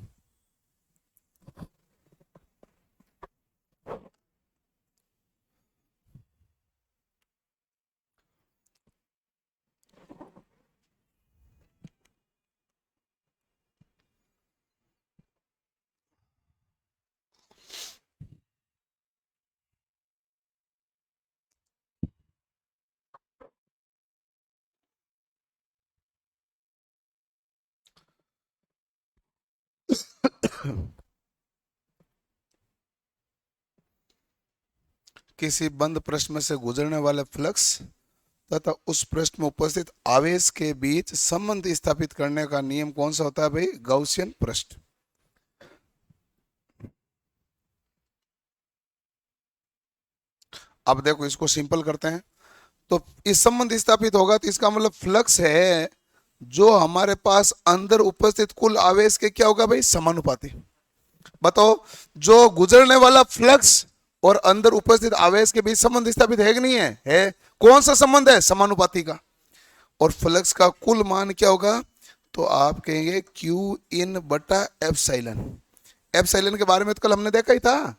किसी बंद पृष्ठ में से गुजरने वाले फ्लक्स तथा उस पृष्ठ में उपस्थित आवेश के बीच संबंध स्थापित करने का नियम कौन सा होता है भाई? गाउसियन पृष्ठ। अब देखो इसको सिंपल करते हैं। तो इस संबंध स्थापित होगा तो इसका मतलब फ्लक्स है जो हमारे पास अंदर उपस्थित कुल आवेश के क्या होगा भाई? समानुपाती। बताओ, जो गुजरने वाला फ्लक्स और अंदर उपस्थित आवेश के बीच संबंध स्थापित है कि नहीं है? है। कौन सा संबंध है? समानुपाती का। और फ्लक्स का कुल मान क्या होगा? तो आप कहेंगे क्यू इन बटा एप्सिलॉन। एप्सिलॉन के बारे में तो कल हमने देखा ही था।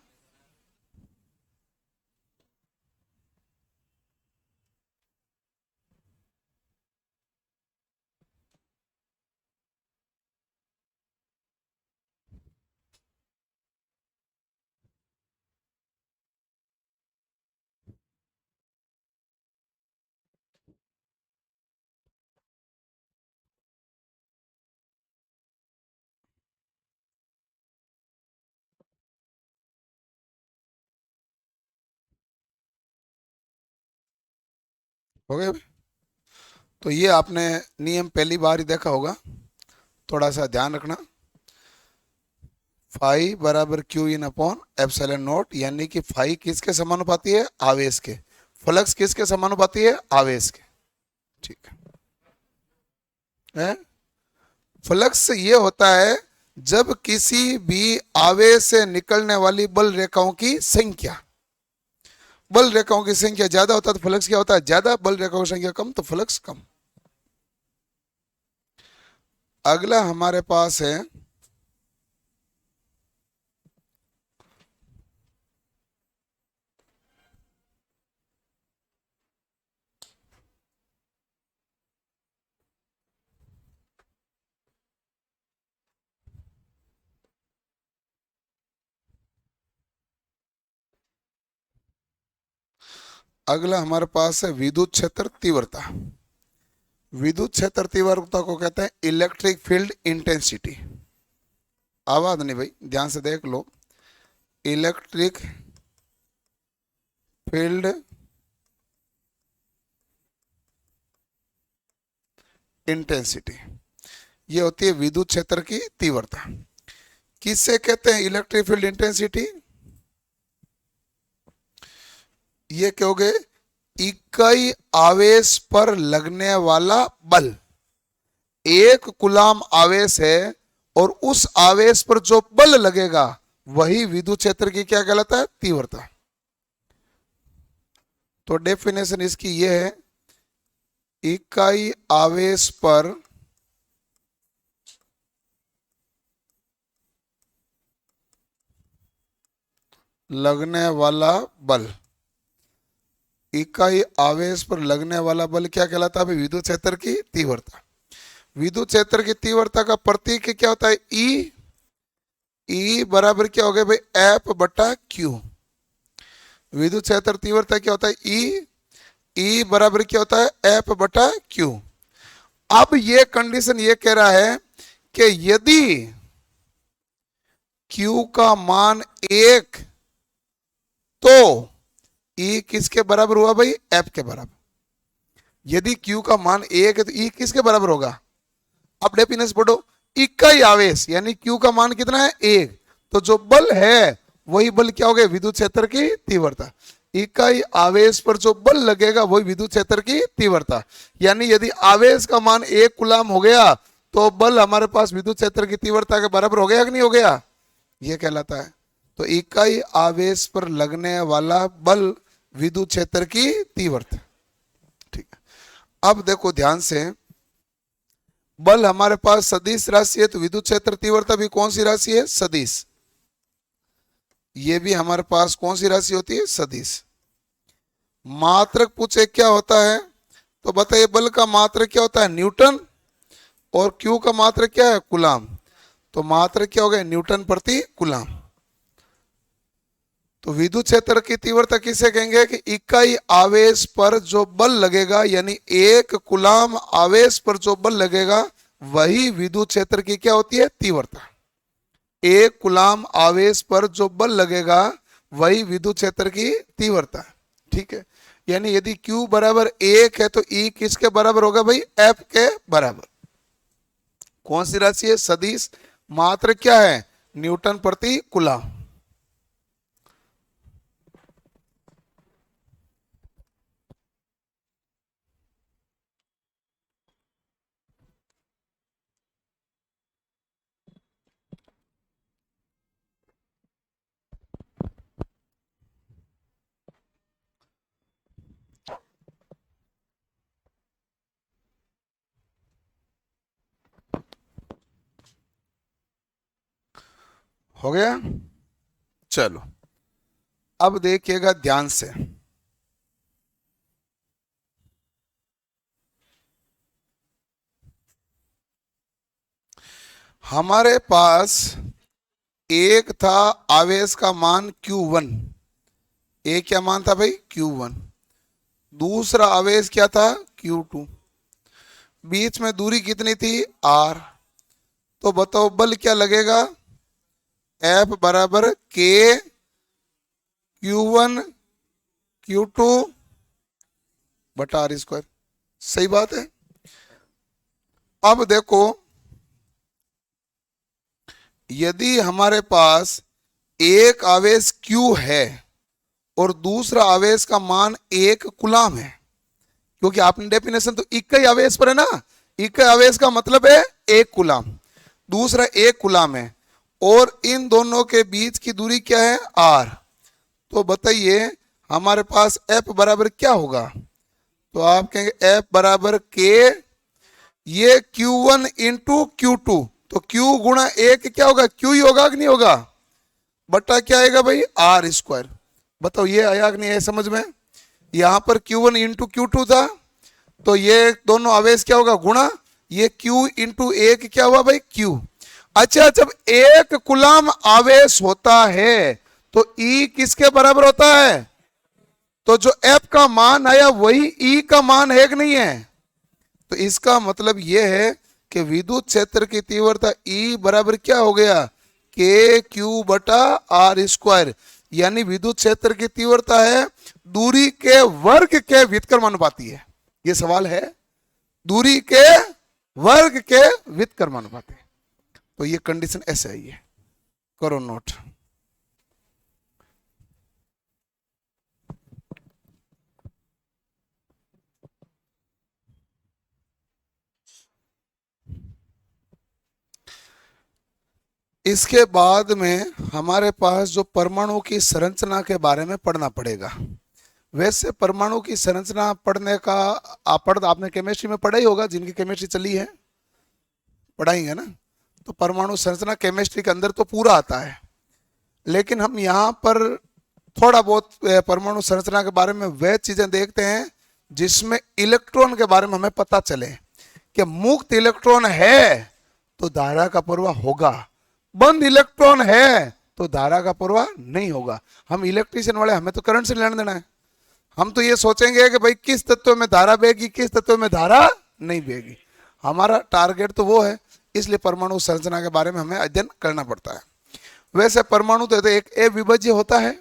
हो गया भाई? तो ये आपने नियम पहली बार ही देखा होगा, थोड़ा सा ध्यान रखना। फाई बराबर Q in upon epsilon not, यानी कि फाई किसके समानुपाती है? आवेश के। फ्लक्स किसके समानुपाती है? आवेश के। ठीक है। फ्लक्स ये होता है जब किसी भी आवेश से निकलने वाली बल रेखाओं की संख्या, बल रेखाओं की संख्या ज्यादा होता है तो फ्लक्स क्या होता है? ज्यादा। बल रेखाओं की संख्या कम तो फ्लक्स कम। अगला हमारे पास है अगला हमारे पास है विद्युत क्षेत्र तीव्रता। विद्युत क्षेत्र तीव्रता को कहते हैं इलेक्ट्रिक फील्ड इंटेंसिटी। आवाज नहीं भाई, ध्यान से देख लो। इलेक्ट्रिक फील्ड इंटेंसिटी, ये होती है विद्युत क्षेत्र की तीव्रता। किससे कहते हैं इलेक्ट्रिक फील्ड इंटेंसिटी? ये कहोगे इकाई आवेश पर लगने वाला बल। एक कूलाम आवेश है और उस आवेश पर जो बल लगेगा वही विद्युत क्षेत्र की क्या कहलाता है? तीव्रता। तो डेफिनेशन इसकी यह है, इकाई आवेश पर लगने वाला बल, इकाई आवेश पर लगने वाला बल क्या कहलाता है? विद्युत क्षेत्र की तीव्रता। विद्युत क्षेत्र की तीव्रता का प्रतीक क्या होता है? ई। ई बराबर क्या हो गया भाई? एफ बटा क्यू। विद्युत क्षेत्र तीव्रता क्या होता है? ई। ई बराबर क्या होता है? एफ बटा क्यू। अब ये कंडीशन ये कह रहा है कि यदि क्यू का मान 1 तो ई किसके बराबर हुआ भाई? एफ के बराबर। यदि क्यू का मान 1 है तो ई किसके बराबर होगा? अब डेफिनेशन पढ़ो, इकाई आवेश यानी क्यू का मान कितना है? 1। तो जो बल है वही बल क्या हो गया? विद्युत क्षेत्र की तीव्रता। इकाई आवेश पर जो बल लगेगा वही विद्युत क्षेत्र की तीव्रता। यानी यदि आवेश का मान 1 कूलाम हो गया तो बल हमारे पास विद्युत क्षेत्र की तीव्रता के बराबर हो गया कि नहीं हो गया? यह कहलाता है। तो इकाई आवेश पर लगने वाला बल विद्युत क्षेत्र की तीव्रता। ठीक है। अब देखो ध्यान से, बल हमारे पास सदिश राशि है तो विद्युत क्षेत्र तीव्रता भी कौन सी राशि है? सदिश। ये भी हमारे पास कौन सी राशि होती है? सदिश। मात्रक पूछे क्या होता है तो बताइए, बल का मात्रक क्या होता है? न्यूटन। और क्यू का मात्रक क्या है? कूलाम। तो मात्रक क्या हो गया? न्यूटन प्रति कूलाम। तो विद्युत क्षेत्र की तीव्रता किसे कहेंगे? कि इकाई आवेश पर जो बल लगेगा, यानी 1 कूलाम आवेश पर जो बल लगेगा वही विद्युत क्षेत्र की क्या होती है? तीव्रता। एक कूलाम आवेश पर जो बल लगेगा वही विद्युत क्षेत्र की तीव्रता है। ठीक है, यानी यदि Q बराबर 1 है तो E किसके बराबर होगा भाई? F के बराबर। कौन सी राशि है? सदिश। मात्र क्या है? न्यूटन प्रति कूलाम। हो गया? चलो अब देखिएगा ध्यान से। हमारे पास एक था आवेश का मान Q1। एक क्या मान था भाई? Q1। दूसरा आवेश क्या था? Q2। बीच में दूरी कितनी थी? R। तो बताओ बल क्या लगेगा? F बराबर K Q1 Q2 बटा R²। सही बात है। अब देखो, यदि हमारे पास एक आवेश Q है और दूसरा आवेश का मान 1 कूलाम है, क्योंकि आपने डेफिनेशन तो इक्का ही आवेश पर है ना, इक्का आवेश का मतलब है 1 कूलाम, दूसरा 1 कूलाम है, और इन दोनों के बीच की दूरी क्या है? R। तो बताइए हमारे पास F बराबर क्या होगा? तो आप कहेंगे F बराबर K, ये Q1 इंटू Q2, तो Q गुणा 1 क्या होगा? Q ही होगा कि नहीं होगा? बटा क्या आएगा भाई? R²। बताओ ये आया कि नहीं है समझ में? यहां पर Q1 इंटू Q2 था, तो ये दोनों आवेश क्या होगा? गुणा, ये Q इंटू 1 क्या हुआ भाई? Q। अच्छा, जब 1 कूलाम आवेश होता है तो E किसके बराबर होता है? तो जो F का मान आया वही E का मान है कि नहीं है? तो इसका मतलब यह है कि विद्युत क्षेत्र की तीव्रता E बराबर क्या हो गया? के क्यू बटा R²। यानी विद्युत क्षेत्र की तीव्रता है दूरी के वर्ग के व्युत्क्रमानुपाती है। ये सवाल है, दूरी के वर्ग के व्युत्क्रमानुपाती। तो ये कंडीशन ऐसे आई है, करो नोट। इसके बाद में हमारे पास जो परमाणु की संरचना के बारे में पढ़ना पड़ेगा। वैसे परमाणु की संरचना पढ़ने का आपने केमिस्ट्री में पढ़ा ही होगा, जिनकी केमिस्ट्री चली है पढ़ाएंगे ना। तो परमाणु संरचना केमिस्ट्री के अंदर तो पूरा आता है, लेकिन हम यहाँ पर थोड़ा बहुत परमाणु संरचना के बारे में वह चीजें देखते हैं जिसमें इलेक्ट्रॉन के बारे में हमें पता चले कि मुक्त इलेक्ट्रॉन है तो धारा का प्रवाह होगा, बंद इलेक्ट्रॉन है तो धारा का प्रवाह नहीं होगा। हम इलेक्ट्रिशियन वाले, हमें तो करंट से लेना देना है। हम तो ये सोचेंगे कि भाई किस तत्व में धारा बहेगी, किस तत्व में धारा नहीं बहेगी। हमारा टारगेट तो वो है, इसलिए परमाणु संरचना के बारे में हमें अध्ययन करना पड़ता है। वैसे परमाणु तो एक अविभाज्य होता है,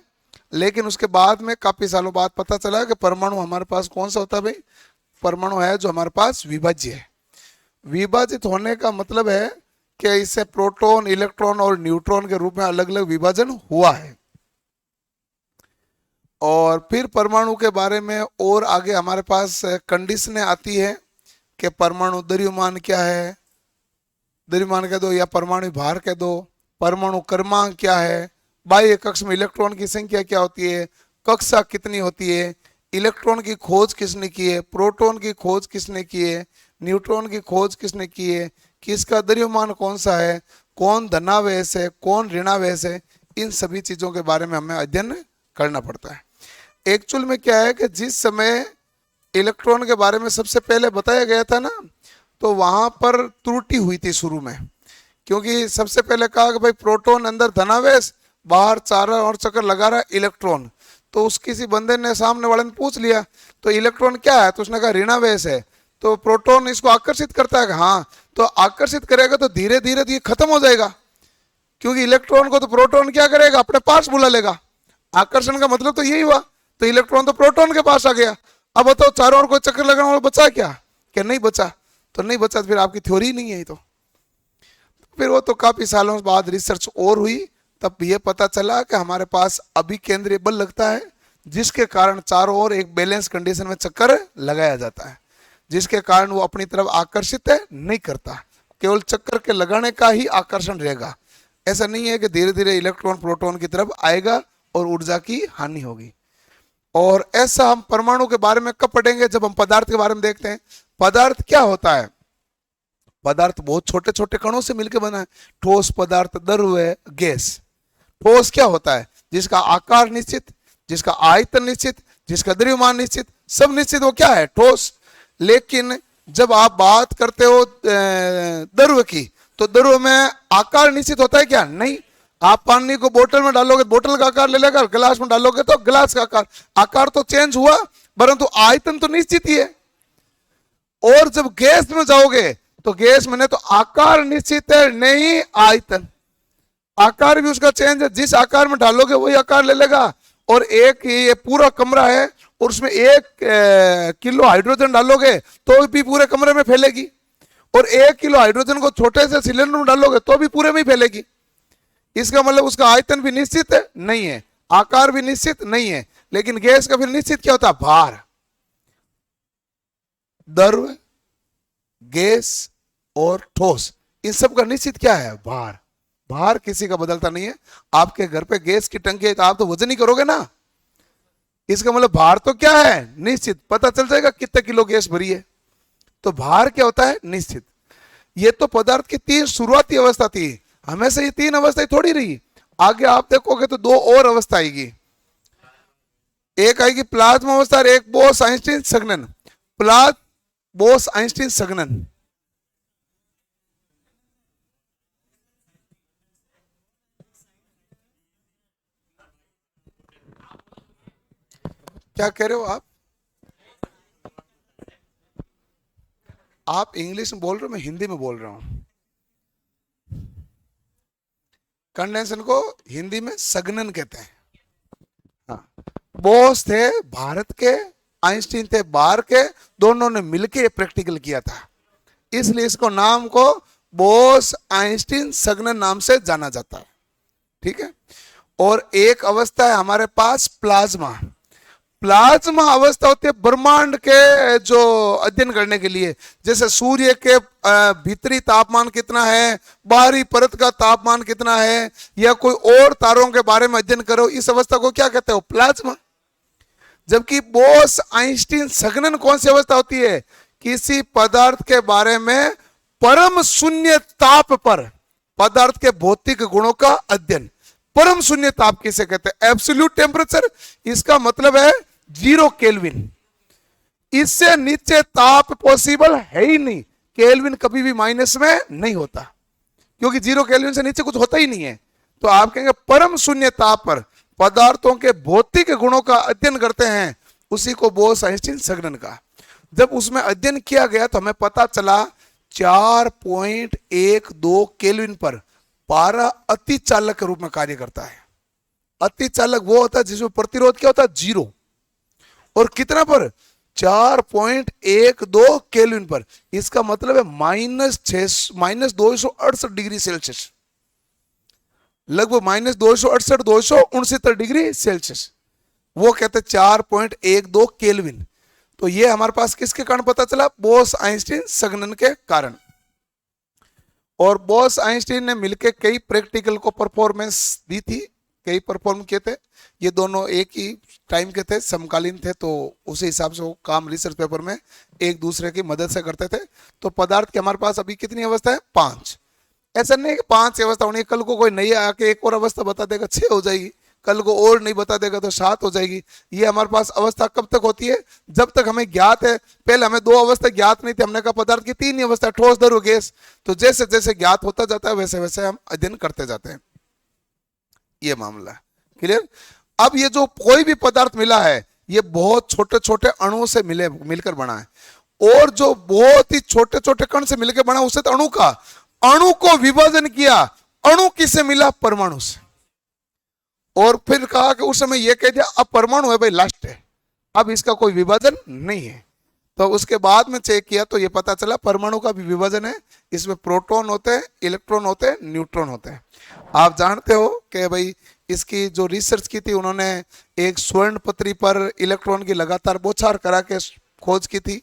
लेकिन उसके बाद में काफी सालों बाद पता चला कि परमाणु हमारे पास कौन सा होता है भाई? परमाणु है जो हमारे पास विभाज्य है। विभाजित होने का मतलब है कि इससे प्रोटॉन, इलेक्ट्रॉन और न्यूट्रॉन के रूप में अलग अलग विभाजन हुआ है। और फिर परमाणु के बारे में और आगे हमारे पास कंडीशनें आती है कि परमाणु द्रव्यमान क्या है, द्रव्यमान कह दो या परमाणु भार कह दो, परमाणु क्रमांक क्या है, बाह्य कक्ष में इलेक्ट्रॉन की संख्या क्या होती है, कक्षा कितनी होती है, इलेक्ट्रॉन की खोज किसने की है, प्रोटॉन की खोज किसने की है, न्यूट्रॉन की खोज किसने की है, किसका द्रव्यमान कौन सा है, कौन धनावेश है, कौन ऋणावेश है, इन सभी चीजों के बारे में हमें अध्ययन करना पड़ता है। एक्चुअल में क्या है कि जिस समय इलेक्ट्रॉन के बारे में सबसे पहले बताया गया था ना, तो वहां पर त्रुटि हुई थी शुरू में, क्योंकि सबसे पहले कहा कि भाई प्रोटॉन अंदर धनावेश, बाहर चारों ओर चक्कर लगा रहा इलेक्ट्रॉन। तो उस किसी बंदे ने सामने वाले ने पूछ लिया तो इलेक्ट्रॉन क्या है, तो उसने कहा ऋणावेश है। तो प्रोटॉन इसको आकर्षित करता है, हाँ, तो आकर्षित करेगा तो धीरे धीरे ये खत्म हो जाएगा। क्योंकि इलेक्ट्रॉन को तो प्रोटॉन क्या करेगा, अपने पास बुला लेगा। आकर्षण का मतलब तो यही हुआ। तो इलेक्ट्रॉन तो प्रोटॉन के पास आ गया। अब बताओ चारों ओर कोई चक्कर लगाने वाला बचा क्या? क्या नहीं बचा? तो नहीं बचा तो फिर आपकी थ्योरी नहीं है। तो फिर वो तो काफी सालों बाद रिसर्च और हुई, तब ये पता चला कि हमारे पास अभिकेंद्रीय बल लगता है, जिसके कारण चारों ओर एक बैलेंस कंडीशन में चक्कर लगाया जाता है, जिसके कारण वो अपनी तरफ आकर्षित नहीं करता। केवल चक्कर के लगाने का ही आकर्षण रहेगा। ऐसा नहीं है कि धीरे धीरे इलेक्ट्रॉन प्रोटॉन की तरफ आएगा और ऊर्जा की हानि होगी। और ऐसा हम परमाणु के बारे में कब पढ़ेंगे? जब हम पदार्थ के बारे में देखते हैं। पदार्थ क्या होता है? पदार्थ बहुत छोटे छोटे कणों से मिलकर बना है। ठोस पदार्थ, द्रव, गैस। ठोस क्या होता है? जिसका आकार निश्चित, जिसका आयतन निश्चित, जिसका द्रव्यमान निश्चित, सब निश्चित, वो क्या है? ठोस। लेकिन जब आप बात करते हो द्रव की, तो द्रव में आकार निश्चित होता है क्या? नहीं। आप पानी को बोतल में डालोगे, बोतल का आकार ले लेगा, गिलास में डालोगे तो गिलास का आकार। आकार तो चेंज हुआ, परंतु आयतन तो निश्चित ही है। और जब गैस में जाओगे तो गैस में तो आकार निश्चित है, नहीं आयतन। आकार भी उसका चेंज है, जिस आकार में डालोगे वही आकार ले लेगा। और एक ये पूरा कमरा है और उसमें 1 किलो हाइड्रोजन डालोगे तो भी पूरे कमरे में फैलेगी, और 1 किलो हाइड्रोजन को छोटे से सिलेंडर में डालोगे तो भी पूरे में ही फैलेगी। इसका मतलब उसका आयतन भी निश्चित नहीं है, आकार भी निश्चित नहीं है। लेकिन गैस का फिर निश्चित क्या होता है? भार। द्रव, गैस और ठोस, इन सब का निश्चित क्या है? भार। भार किसी का बदलता नहीं है। आपके घर पे गैस की टंकी है तो आप तो वजन ही करोगे ना। इसका मतलब भार तो क्या है? निश्चित। पता चल जाएगा कितने किलो गैस भरी है। तो भार क्या होता है? निश्चित। ये तो पदार्थ की 3 शुरुआती अवस्था थी। हमेशा ये 3 अवस्थाएं थोड़ी रही। आगे आप देखोगे तो 2 और अवस्था आएगी। एक आएगी प्लाज्मा अवस्था और एक बोस आइंस्टीन संघनन। बोस आइंस्टीन संघनन। क्या कह रहे हो आप? आप इंग्लिश में बोल रहे हो, मैं हिंदी में बोल रहा हूं। कंडेंसन को हिंदी में संघनन कहते हैं। हाँ, बोस थे भारत के, आइंस्टीन थे बाहर के, दोनों ने मिलकर प्रैक्टिकल किया था, इसलिए इसको नाम को बोस आइंस्टीन संघनन नाम से जाना जाता है। ठीक है। और एक अवस्था है हमारे पास प्लाज्मा। प्लाज्मा अवस्था होती है ब्रह्मांड के जो अध्ययन करने के लिए, जैसे सूर्य के भीतरी तापमान कितना है, बाहरी परत का तापमान कितना है, या कोई और तारों के बारे में अध्ययन करो, इस अवस्था को क्या कहते हो? प्लाज्मा। जबकि बोस आइंस्टीन संघनन कौन सी अवस्था होती है? किसी पदार्थ के बारे में परम शून्य ताप पर पदार्थ के भौतिक गुणों का अध्ययन। परम शून्य ताप किसे कहते हैं? Absolute temperature. इसका मतलब है 0 केल्विन। इससे नीचे ताप पॉसिबल है ही नहीं। केल्विन कभी भी माइनस में नहीं होता, क्योंकि 0 केल्विन से नीचे कुछ होता ही नहीं है। तो आप कहेंगे परम शून्य ताप पर पदार्थों के भौतिक गुणों का अध्ययन करते हैं, उसी को बोस आइंस्टीन संघनन का। जब उसमें अध्ययन किया गया तो हमें पता चला 4.12 केल्विन पर पारा अति चालक के रूप में कार्य करता है। अति चालक वो होता है जिसमें प्रतिरोध क्या होता है? 0। और कितना पर? 4.12 केल्विन पर। इसका मतलब है -268 डिग्री सेल्सियस, लगभग -268-269 डिग्री सेल्सियस। वो कहते हैं 4.12 केल्विन। तो ये हमारे पास किसके कारण पता चला? बोस आइंस्टीन संघनन के कारण। और बोस आइंस्टीन ने मिलकर कई प्रैक्टिकल को परफॉर्मेंस दी थी, कई परफॉर्म किए थे। ये दोनों एक ही टाइम के थे, समकालीन थे, तो उसी हिसाब से वो काम रिसर्च पेपर में एक दूसरे की मदद से करते थे। तो पदार्थ की हमारे पास अभी कितनी अवस्था है? 5। ऐसा नहीं कि 5 अवस्था होनी है, कल को कोई नई आके एक और अवस्था बता देगा 6 हो जाएगी, कल को और नहीं बता देगा तो 7 हो जाएगी। ये हमारे पास अवस्था कब तक होती है? जब तक हमें ज्ञात है। पहले हमें 2 अवस्था ज्ञात नहीं थी, हमने कहा पदार्थ की 3 ही अवस्था, ठोस, द्रव, गैस। तो जैसे जैसे ज्ञात होता जाता है वैसे वैसे हम अध्ययन करते जाते हैं। ये मामला क्लियर। अब ये जो कोई भी पदार्थ मिला है ये बहुत छोटे छोटे अणुओं से मिलकर बना है, और जो बहुत ही छोटे छोटे कण से मिलकर बना उसे तो अणु का, अणु को विभाजन किया, अणु किससे मिला? परमाणु से। और फिर कहा कि उस समय यह कह दिया अब परमाणु है भाई लास्ट है, अब इसका कोई विभाजन नहीं है। तो उसके बाद में चेक किया तो ये पता चला परमाणु का भी विभाजन है, इसमें प्रोटॉन होते हैं, इलेक्ट्रॉन होते हैं, न्यूट्रॉन होते हैं। आप जानते हो कि भाई इसकी जो रिसर्च की थी उन्होंने एक स्वर्ण पत्री पर इलेक्ट्रॉन की लगातार बौछार करा के खोज की थी,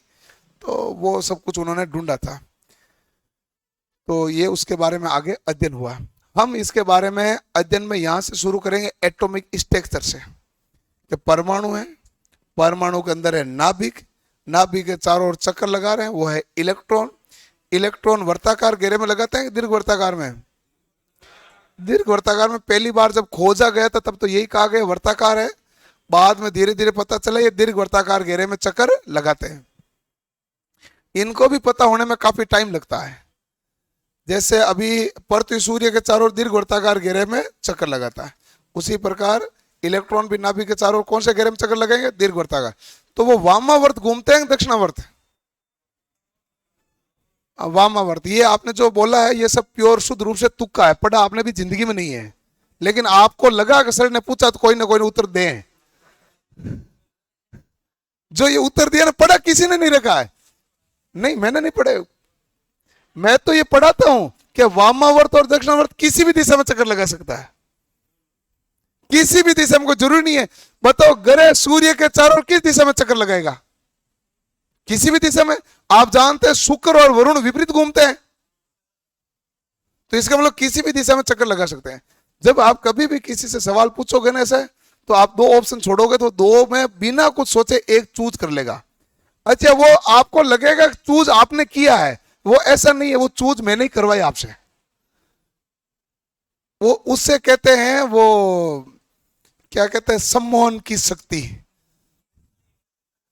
तो वो सब कुछ उन्होंने ढूंढा था। तो ये उसके बारे में आगे अध्ययन हुआ। हम इसके बारे में अध्ययन में यहां से शुरू करेंगे एटॉमिक स्ट्रक्चर से, कि परमाणु है, परमाणु के अंदर है नाभिक, नाभिक के चारों ओर चक्कर लगा रहे हैं वो है इलेक्ट्रॉन, इलेक्ट्रॉन वर्ताकार घेरे में लगाते हैं दीर्घ वर्ताकार में? दीर्घ वर्ताकार में पहली बार जब खोजा गया था तब तो यही कहा गया वर्ताकार है, बाद में धीरे धीरे पता चला ये दीर्घ वर्ताकार घेरे में चक्कर लगाते हैं। इनको भी पता होने में काफी टाइम लगता है। जैसे अभी पृथ्वी सूर्य के चारों ओर दीर्घ वर्ताकार घेरे में चक्कर लगाता है, उसी प्रकार इलेक्ट्रॉन भी नाभिक के चारों ओर कौन से घेरे में चक्कर लगाएंगे? दीर्घ वर्ताकार। तो वो वामावर्त घूमते हैं दक्षिणावर्त? वामावर्त। ये आपने जो बोला है ये सब प्योर शुद्ध रूप से तुक्का है, पढ़ा आपने भी जिंदगी में नहीं है, लेकिन आपको लगा कि सर ने पूछा तो कोई ना कोई उत्तर दे। जो ये उत्तर दिया ना पढ़ा किसी ने नहीं रखा है? नहीं, मैंने नहीं पढ़े। मैं तो ये पढ़ाता हूं कि वामावर्त और दक्षिणावर्त किसी भी दिशा में चक्कर लगा सकता है, किसी भी दिशा में, कोई जरूरी नहीं है। बताओ ग्रह सूर्य के चारों ओर किस दिशा में चक्कर लगाएगा? किसी भी दिशा में। आप जानते हैं शुक्र और वरुण विपरीत घूमते हैं, तो इसका मतलब किसी भी दिशा में चक्कर लगा सकते हैं। जब आप कभी भी किसी से सवाल पूछोगे ना ऐसे, तो आप दो ऑप्शन छोड़ोगे तो दो में बिना कुछ सोचे एक चूज कर लेगा। अच्छा, वो आपको लगेगा चूज आपने किया है, वो ऐसा नहीं है, वो चूज मैंने ही करवाई आपसे। वो उससे कहते हैं, वो क्या कहते हैं, सम्मोहन की शक्ति।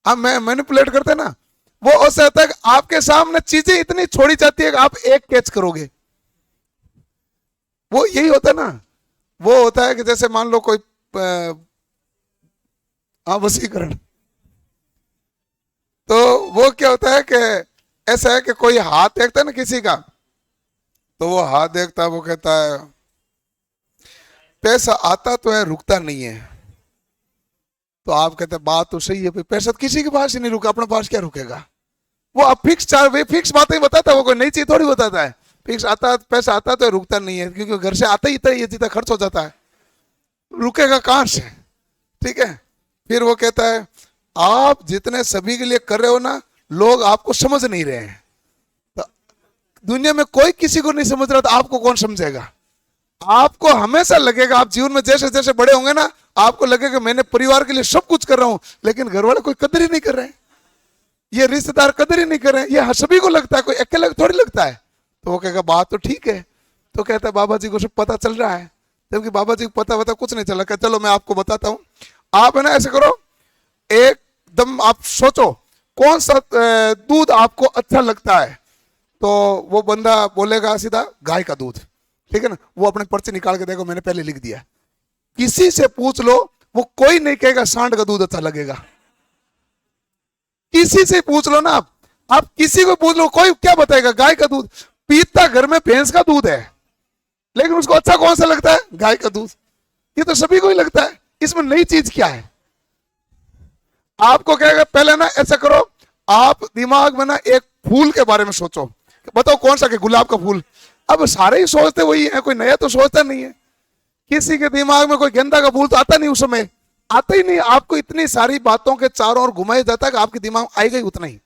आप मैनिपुलेट करते हैं ना, वो ऐसा होता है कि आपके सामने चीजें इतनी छोड़ी जाती है कि आप एक कैच करोगे। वो यही होता है ना, वो होता है कि जैसे मान लो कोई वशीकरण, तो वो क्या होता है कि ऐसा है कि कोई हाथ देखता है ना किसी का, तो वो हाथ देखता है, वो कहता है पैसा आता तो है रुकता नहीं है। तो आप कहते हैं बात तो सही है, पैसा तो किसी के पास ही नहीं रुका, अपने पास क्या रुकेगा? वो अब फिक्स बातें बताता है, वो कोई नई चीज थोड़ी बताता है। फिक्स आता, पैसा आता तो रुकता नहीं है, क्योंकि घर से आता ही इतना ये जितना खर्च हो जाता है, रुकेगा कहां से? ठीक है। फिर वो कहता है आप जितने सभी के लिए कर रहे हो ना, लोग आपको समझ नहीं रहे हैं। तो दुनिया में कोई किसी को नहीं समझ रहा, तो आपको कौन समझेगा? आपको हमेशा लगेगा, आप जीवन में जैसे जैसे बड़े होंगे ना, आपको लगेगा मैंने परिवार के लिए सब कुछ कर रहा हूं, लेकिन घर वाले कोई कदर ही नहीं कर रहे हैं, ये रिश्तेदार कदर ही नहीं कर रहे हैं। ये सभी को लगता है, कोई अकेले थोड़ी लगता है। तो वो कहेगा बात तो ठीक है। तो कहता है बाबा जी को सब पता चल रहा है, जबकि बाबा जी को पता कुछ नहीं चला। चलो मैं आपको बताता हूं, आप है ना ऐसे करो, एकदम आप सोचो कौन सा दूध आपको अच्छा लगता है, तो वो बंदा बोलेगा सीधा गाय का दूध, ठीक है ना। वो अपने पर्चे निकाल के देखो, मैंने पहले लिख दिया। किसी से पूछ लो, वो कोई नहीं कहेगा सांड का दूध अच्छा लगेगा। किसी से पूछ लो ना, आप किसी को पूछ लो, कोई क्या बताएगा? गाय का दूध। पीता घर में भैंस का दूध है, लेकिन उसको अच्छा कौन सा लगता है? गाय का दूध। ये तो सभी को ही लगता है, इसमें नई चीज क्या है? आपको कहेगा पहले ना ऐसा करो, आप दिमाग में ना एक फूल के बारे में सोचो, बताओ कौन सा? के गुलाब का फूल। अब सारे ही सोचते वही है, कोई नया तो सोचता नहीं है। किसी के दिमाग में कोई गेंदा का फूल तो आता नहीं, उस समय आता ही नहीं। आपको इतनी सारी बातों के चारों ओर घुमाया जाता है कि आपके दिमाग आएगा ही उतना ही,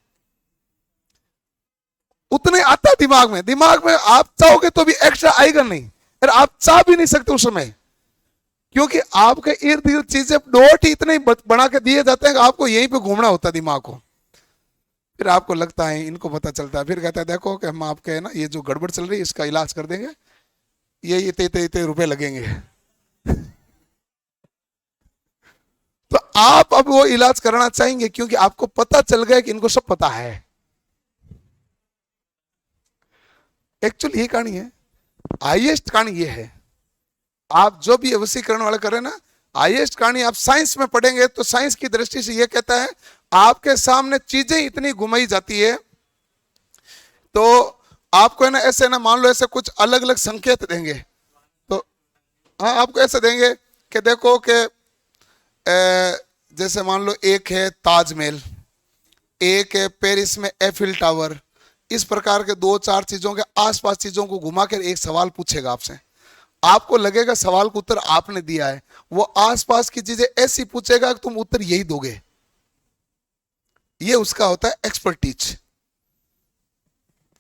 उतने आता दिमाग में आप चाहोगे तो भी एक्स्ट्रा आएगा नहीं, और आप चाह भी नहीं सकते उस समय, क्योंकि आपके इर्द गिर्द चीजें डोट ही इतने बना के दिए जाते हैं कि आपको यहीं पे घूमना होता है दिमाग को। फिर आपको लगता है, इनको पता चलता है, फिर कहता है देखो कि हम आपके है ना ये जो गड़बड़ चल रही है इसका इलाज कर देंगे, ये इतने रुपए लगेंगे। तो आप अब वो इलाज कराना चाहेंगे, क्योंकि आपको पता चल गया कि इनको सब पता है। एक्चुअली ये कहानी है, हाईएस्ट कहानी ये है। आप जो भी वशीकरण वाले कर रहे हैं ना, हाईएस्ट कहानी आप साइंस में पढ़ेंगे तो साइंस की दृष्टि से ये कहता है, आपके सामने चीजें इतनी घुमाई जाती है, तो आपको है ना ऐसे ना मान लो ऐसे कुछ अलग अलग संकेत देंगे, हाँ, आपको ऐसे देंगे कि देखो कि जैसे मान लो एक है ताजमहल, एक है पेरिस में एफिल टावर, इस प्रकार के दो चार चीजों के आसपास चीजों को घुमा कर एक सवाल पूछेगा आपसे। आपको लगेगा सवाल का उत्तर आपने दिया है, वो आसपास की चीजें ऐसी पूछेगा कि तुम उत्तर यही दोगे। ये उसका होता है एक्सपर्टीज,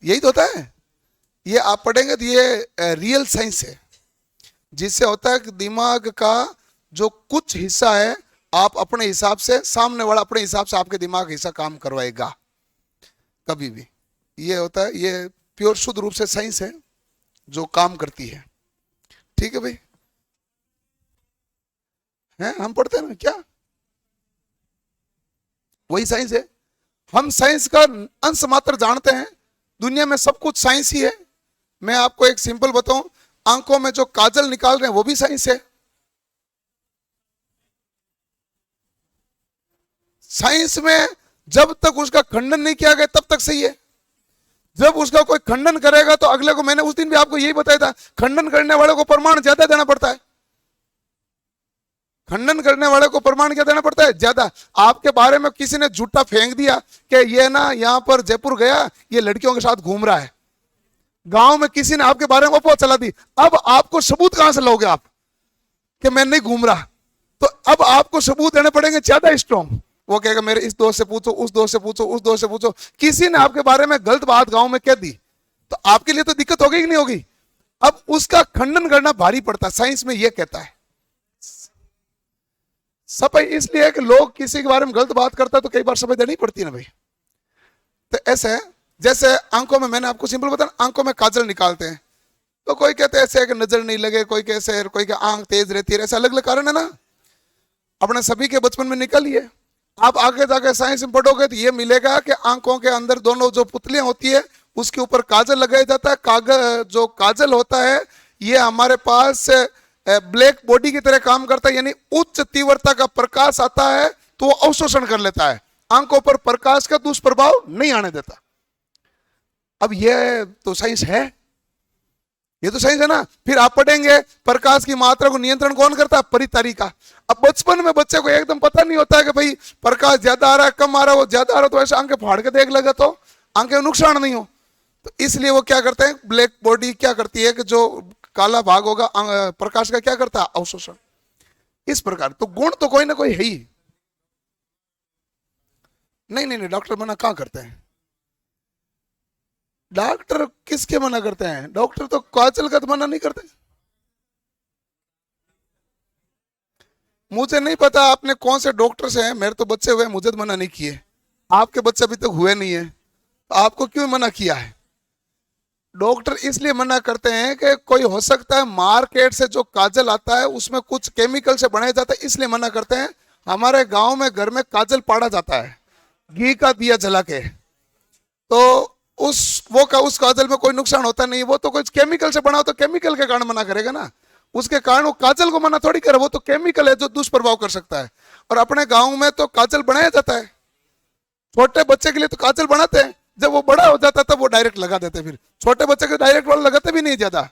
यही तो होता है। ये आप पढ़ेंगे तो ये रियल साइंस है, जिससे होता है कि दिमाग का जो कुछ हिस्सा है आप अपने हिसाब से, सामने वाला अपने हिसाब से आपके दिमाग हिस्सा काम करवाएगा कभी भी। ये होता है, ये प्योर शुद्ध रूप से साइंस है जो काम करती है। ठीक है भाई, हैं हम पढ़ते हैं ना क्या, वही साइंस है। हम साइंस का अंश मात्र जानते हैं, दुनिया में सब कुछ साइंस ही है। मैं आपको एक सिंपल बताऊं, आंखों में जो काजल निकाल रहे हैं वो भी साइंस है। साइंस में जब तक उसका खंडन नहीं किया गया तब तक सही है। जब उसका कोई खंडन करेगा तो अगले को, मैंने उस दिन भी आपको यही बताया था, खंडन करने वाले को प्रमाण ज्यादा देना पड़ता है। खंडन करने वाले को प्रमाण क्या देना पड़ता है? ज्यादा। आपके बारे में किसी ने झूठा फेंक दिया कि ये ना यहां पर जयपुर गया, ये लड़कियों के साथ घूम रहा है, गांव में किसी ने आपके बारे में अफवाह चला दी, अब आपको सबूत कहां से लोगे आप कि मैं नहीं घूम रहा? तो अब आपको सबूत देने पड़ेंगे ज्यादा स्ट्रॉन्ग। वो कहेगा मेरे इस दोस्त से पूछो, उस दोस्त से पूछो, उस दोस्त से पूछो। किसी ने आपके बारे में गलत बात गांव में कह दी तो आपके लिए तो दिक्कत होगी कि नहीं होगी? अब उसका खंडन करना भारी पड़ता है, साइंस में यह कहता है। सफाई इसलिए है कि लोग किसी के बारे में गलत बात करता है तो कई बार सफाई देनी पड़ती है ना भाई। तो ऐसे है, जैसे आंखों में, मैंने आपको सिंपल बताया, आंखों में काजल निकालते हैं तो कोई कहते हैं ऐसे है कि नजर नहीं लगे, कोई कैसे, कोई के आंख तेज रहती है, ऐसे अलग अलग कारण है ना, अपने सभी के बचपन में निकल लिए। आप आगे जाके साइंस में पढ़ोगे तो ये मिलेगा कि आंखों के अंदर दोनों जो पुतलियां होती है उसके ऊपर काजल लगाया जाता है। कागज जो काजल होता है ये हमारे पास ब्लैक बॉडी की तरह काम करता है, यानी उच्च तीव्रता का प्रकाश आता है तो वो अवशोषण कर लेता है, आंखों पर प्रकाश का दुष्प्रभाव नहीं आने देता। अब ये तो साइंस है, ये तो साइंस है ना। फिर आप पढ़ेंगे प्रकाश की मात्रा को नियंत्रण कौन करता है? परितारिका। अब बचपन में बच्चे को एकदम पता नहीं होता है कि भाई प्रकाश ज्यादा आ रहा है, कम आ रहा है, वो ज्यादा आ रहा है तो ऐसे आंखें फाड़ के देख लगा तो आंखें नुकसान नहीं हो। तो इसलिए वो क्या करते हैं, ब्लैक बॉडी क्या करती है कि जो काला भाग होगा प्रकाश का क्या करता है? अवशोषण। इस प्रकार तो गुण तो कोई ना कोई है ही। नहीं नहीं नहीं, डॉक्टर मना कहां करते हैं? डॉक्टर किसके मना करते हैं? डॉक्टर तो काजल का तो मना नहीं करते। मुझे नहीं पता आपने कौन से डॉक्टर से हैं, मेरे तो बच्चे हुए, मुझे तो मना नहीं किए। आपके बच्चे अभी तक हुए नहीं है तो आपको क्यों मना किया है? डॉक्टर इसलिए मना करते हैं कि कोई हो सकता है मार्केट से जो काजल आता है उसमें कुछ केमिकल से बनाया जाता है, इसलिए मना करते हैं। हमारे गांव में घर में काजल पाड़ा जाता है घी का दिया जला के, तो उस काजल में कोई नुकसान होता नहीं, वो तो कुछ केमिकल से बना हो तो केमिकल के कारण मना करेगा ना, उसके कारण वो काजल को मना थोड़ी करे, वो तो केमिकल है जो दुष्प्रभाव कर सकता है। और अपने गांव में तो काजल बनाया जाता है, छोटे बच्चे के लिए तो काजल बनाते हैं, जब वो बड़ा हो जाता है तब वो डायरेक्ट लगा देते हैं। फिर छोटे बच्चे के डायरेक्ट वाला लगाते भी नहीं, ज्यादा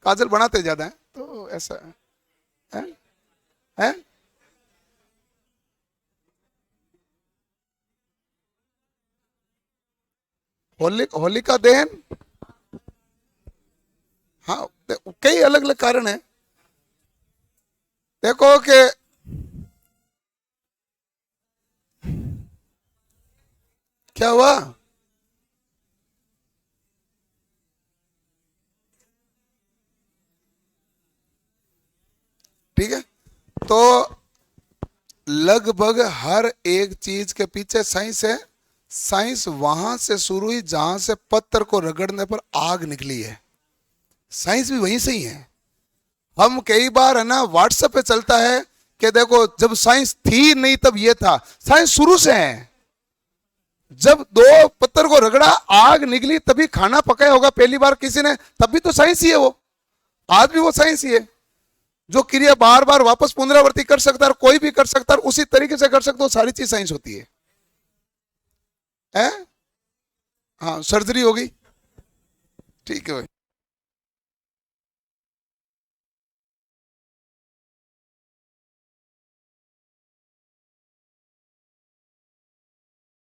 काजल बनाते ज्यादा है। तो ऐसा है, है? होलिका दहन, हाँ कई अलग अलग कारण है। देखो कि क्या हुआ, ठीक है। तो लगभग हर एक चीज के पीछे साइंस है। साइंस वहां से शुरू हुई जहां से पत्थर को रगड़ने पर आग निकली है, साइंस भी वहीं से ही है। हम कई बार है ना व्हाट्सएप पे चलता है कि देखो जब साइंस थी नहीं तब ये था, साइंस शुरू से है। जब दो पत्थर को रगड़ा आग निकली तभी खाना पकाया होगा पहली बार किसी ने, तब भी तो साइंस ही है वो, आज भी वो साइंस ही है। जो क्रिया बार बार वापस पुनरावृत्ति कर सकता है, कोई भी कर सकता है, उसी तरीके से कर सकता है, सारी चीज साइंस होती है। हाँ सर्जरी होगी, ठीक है भाई।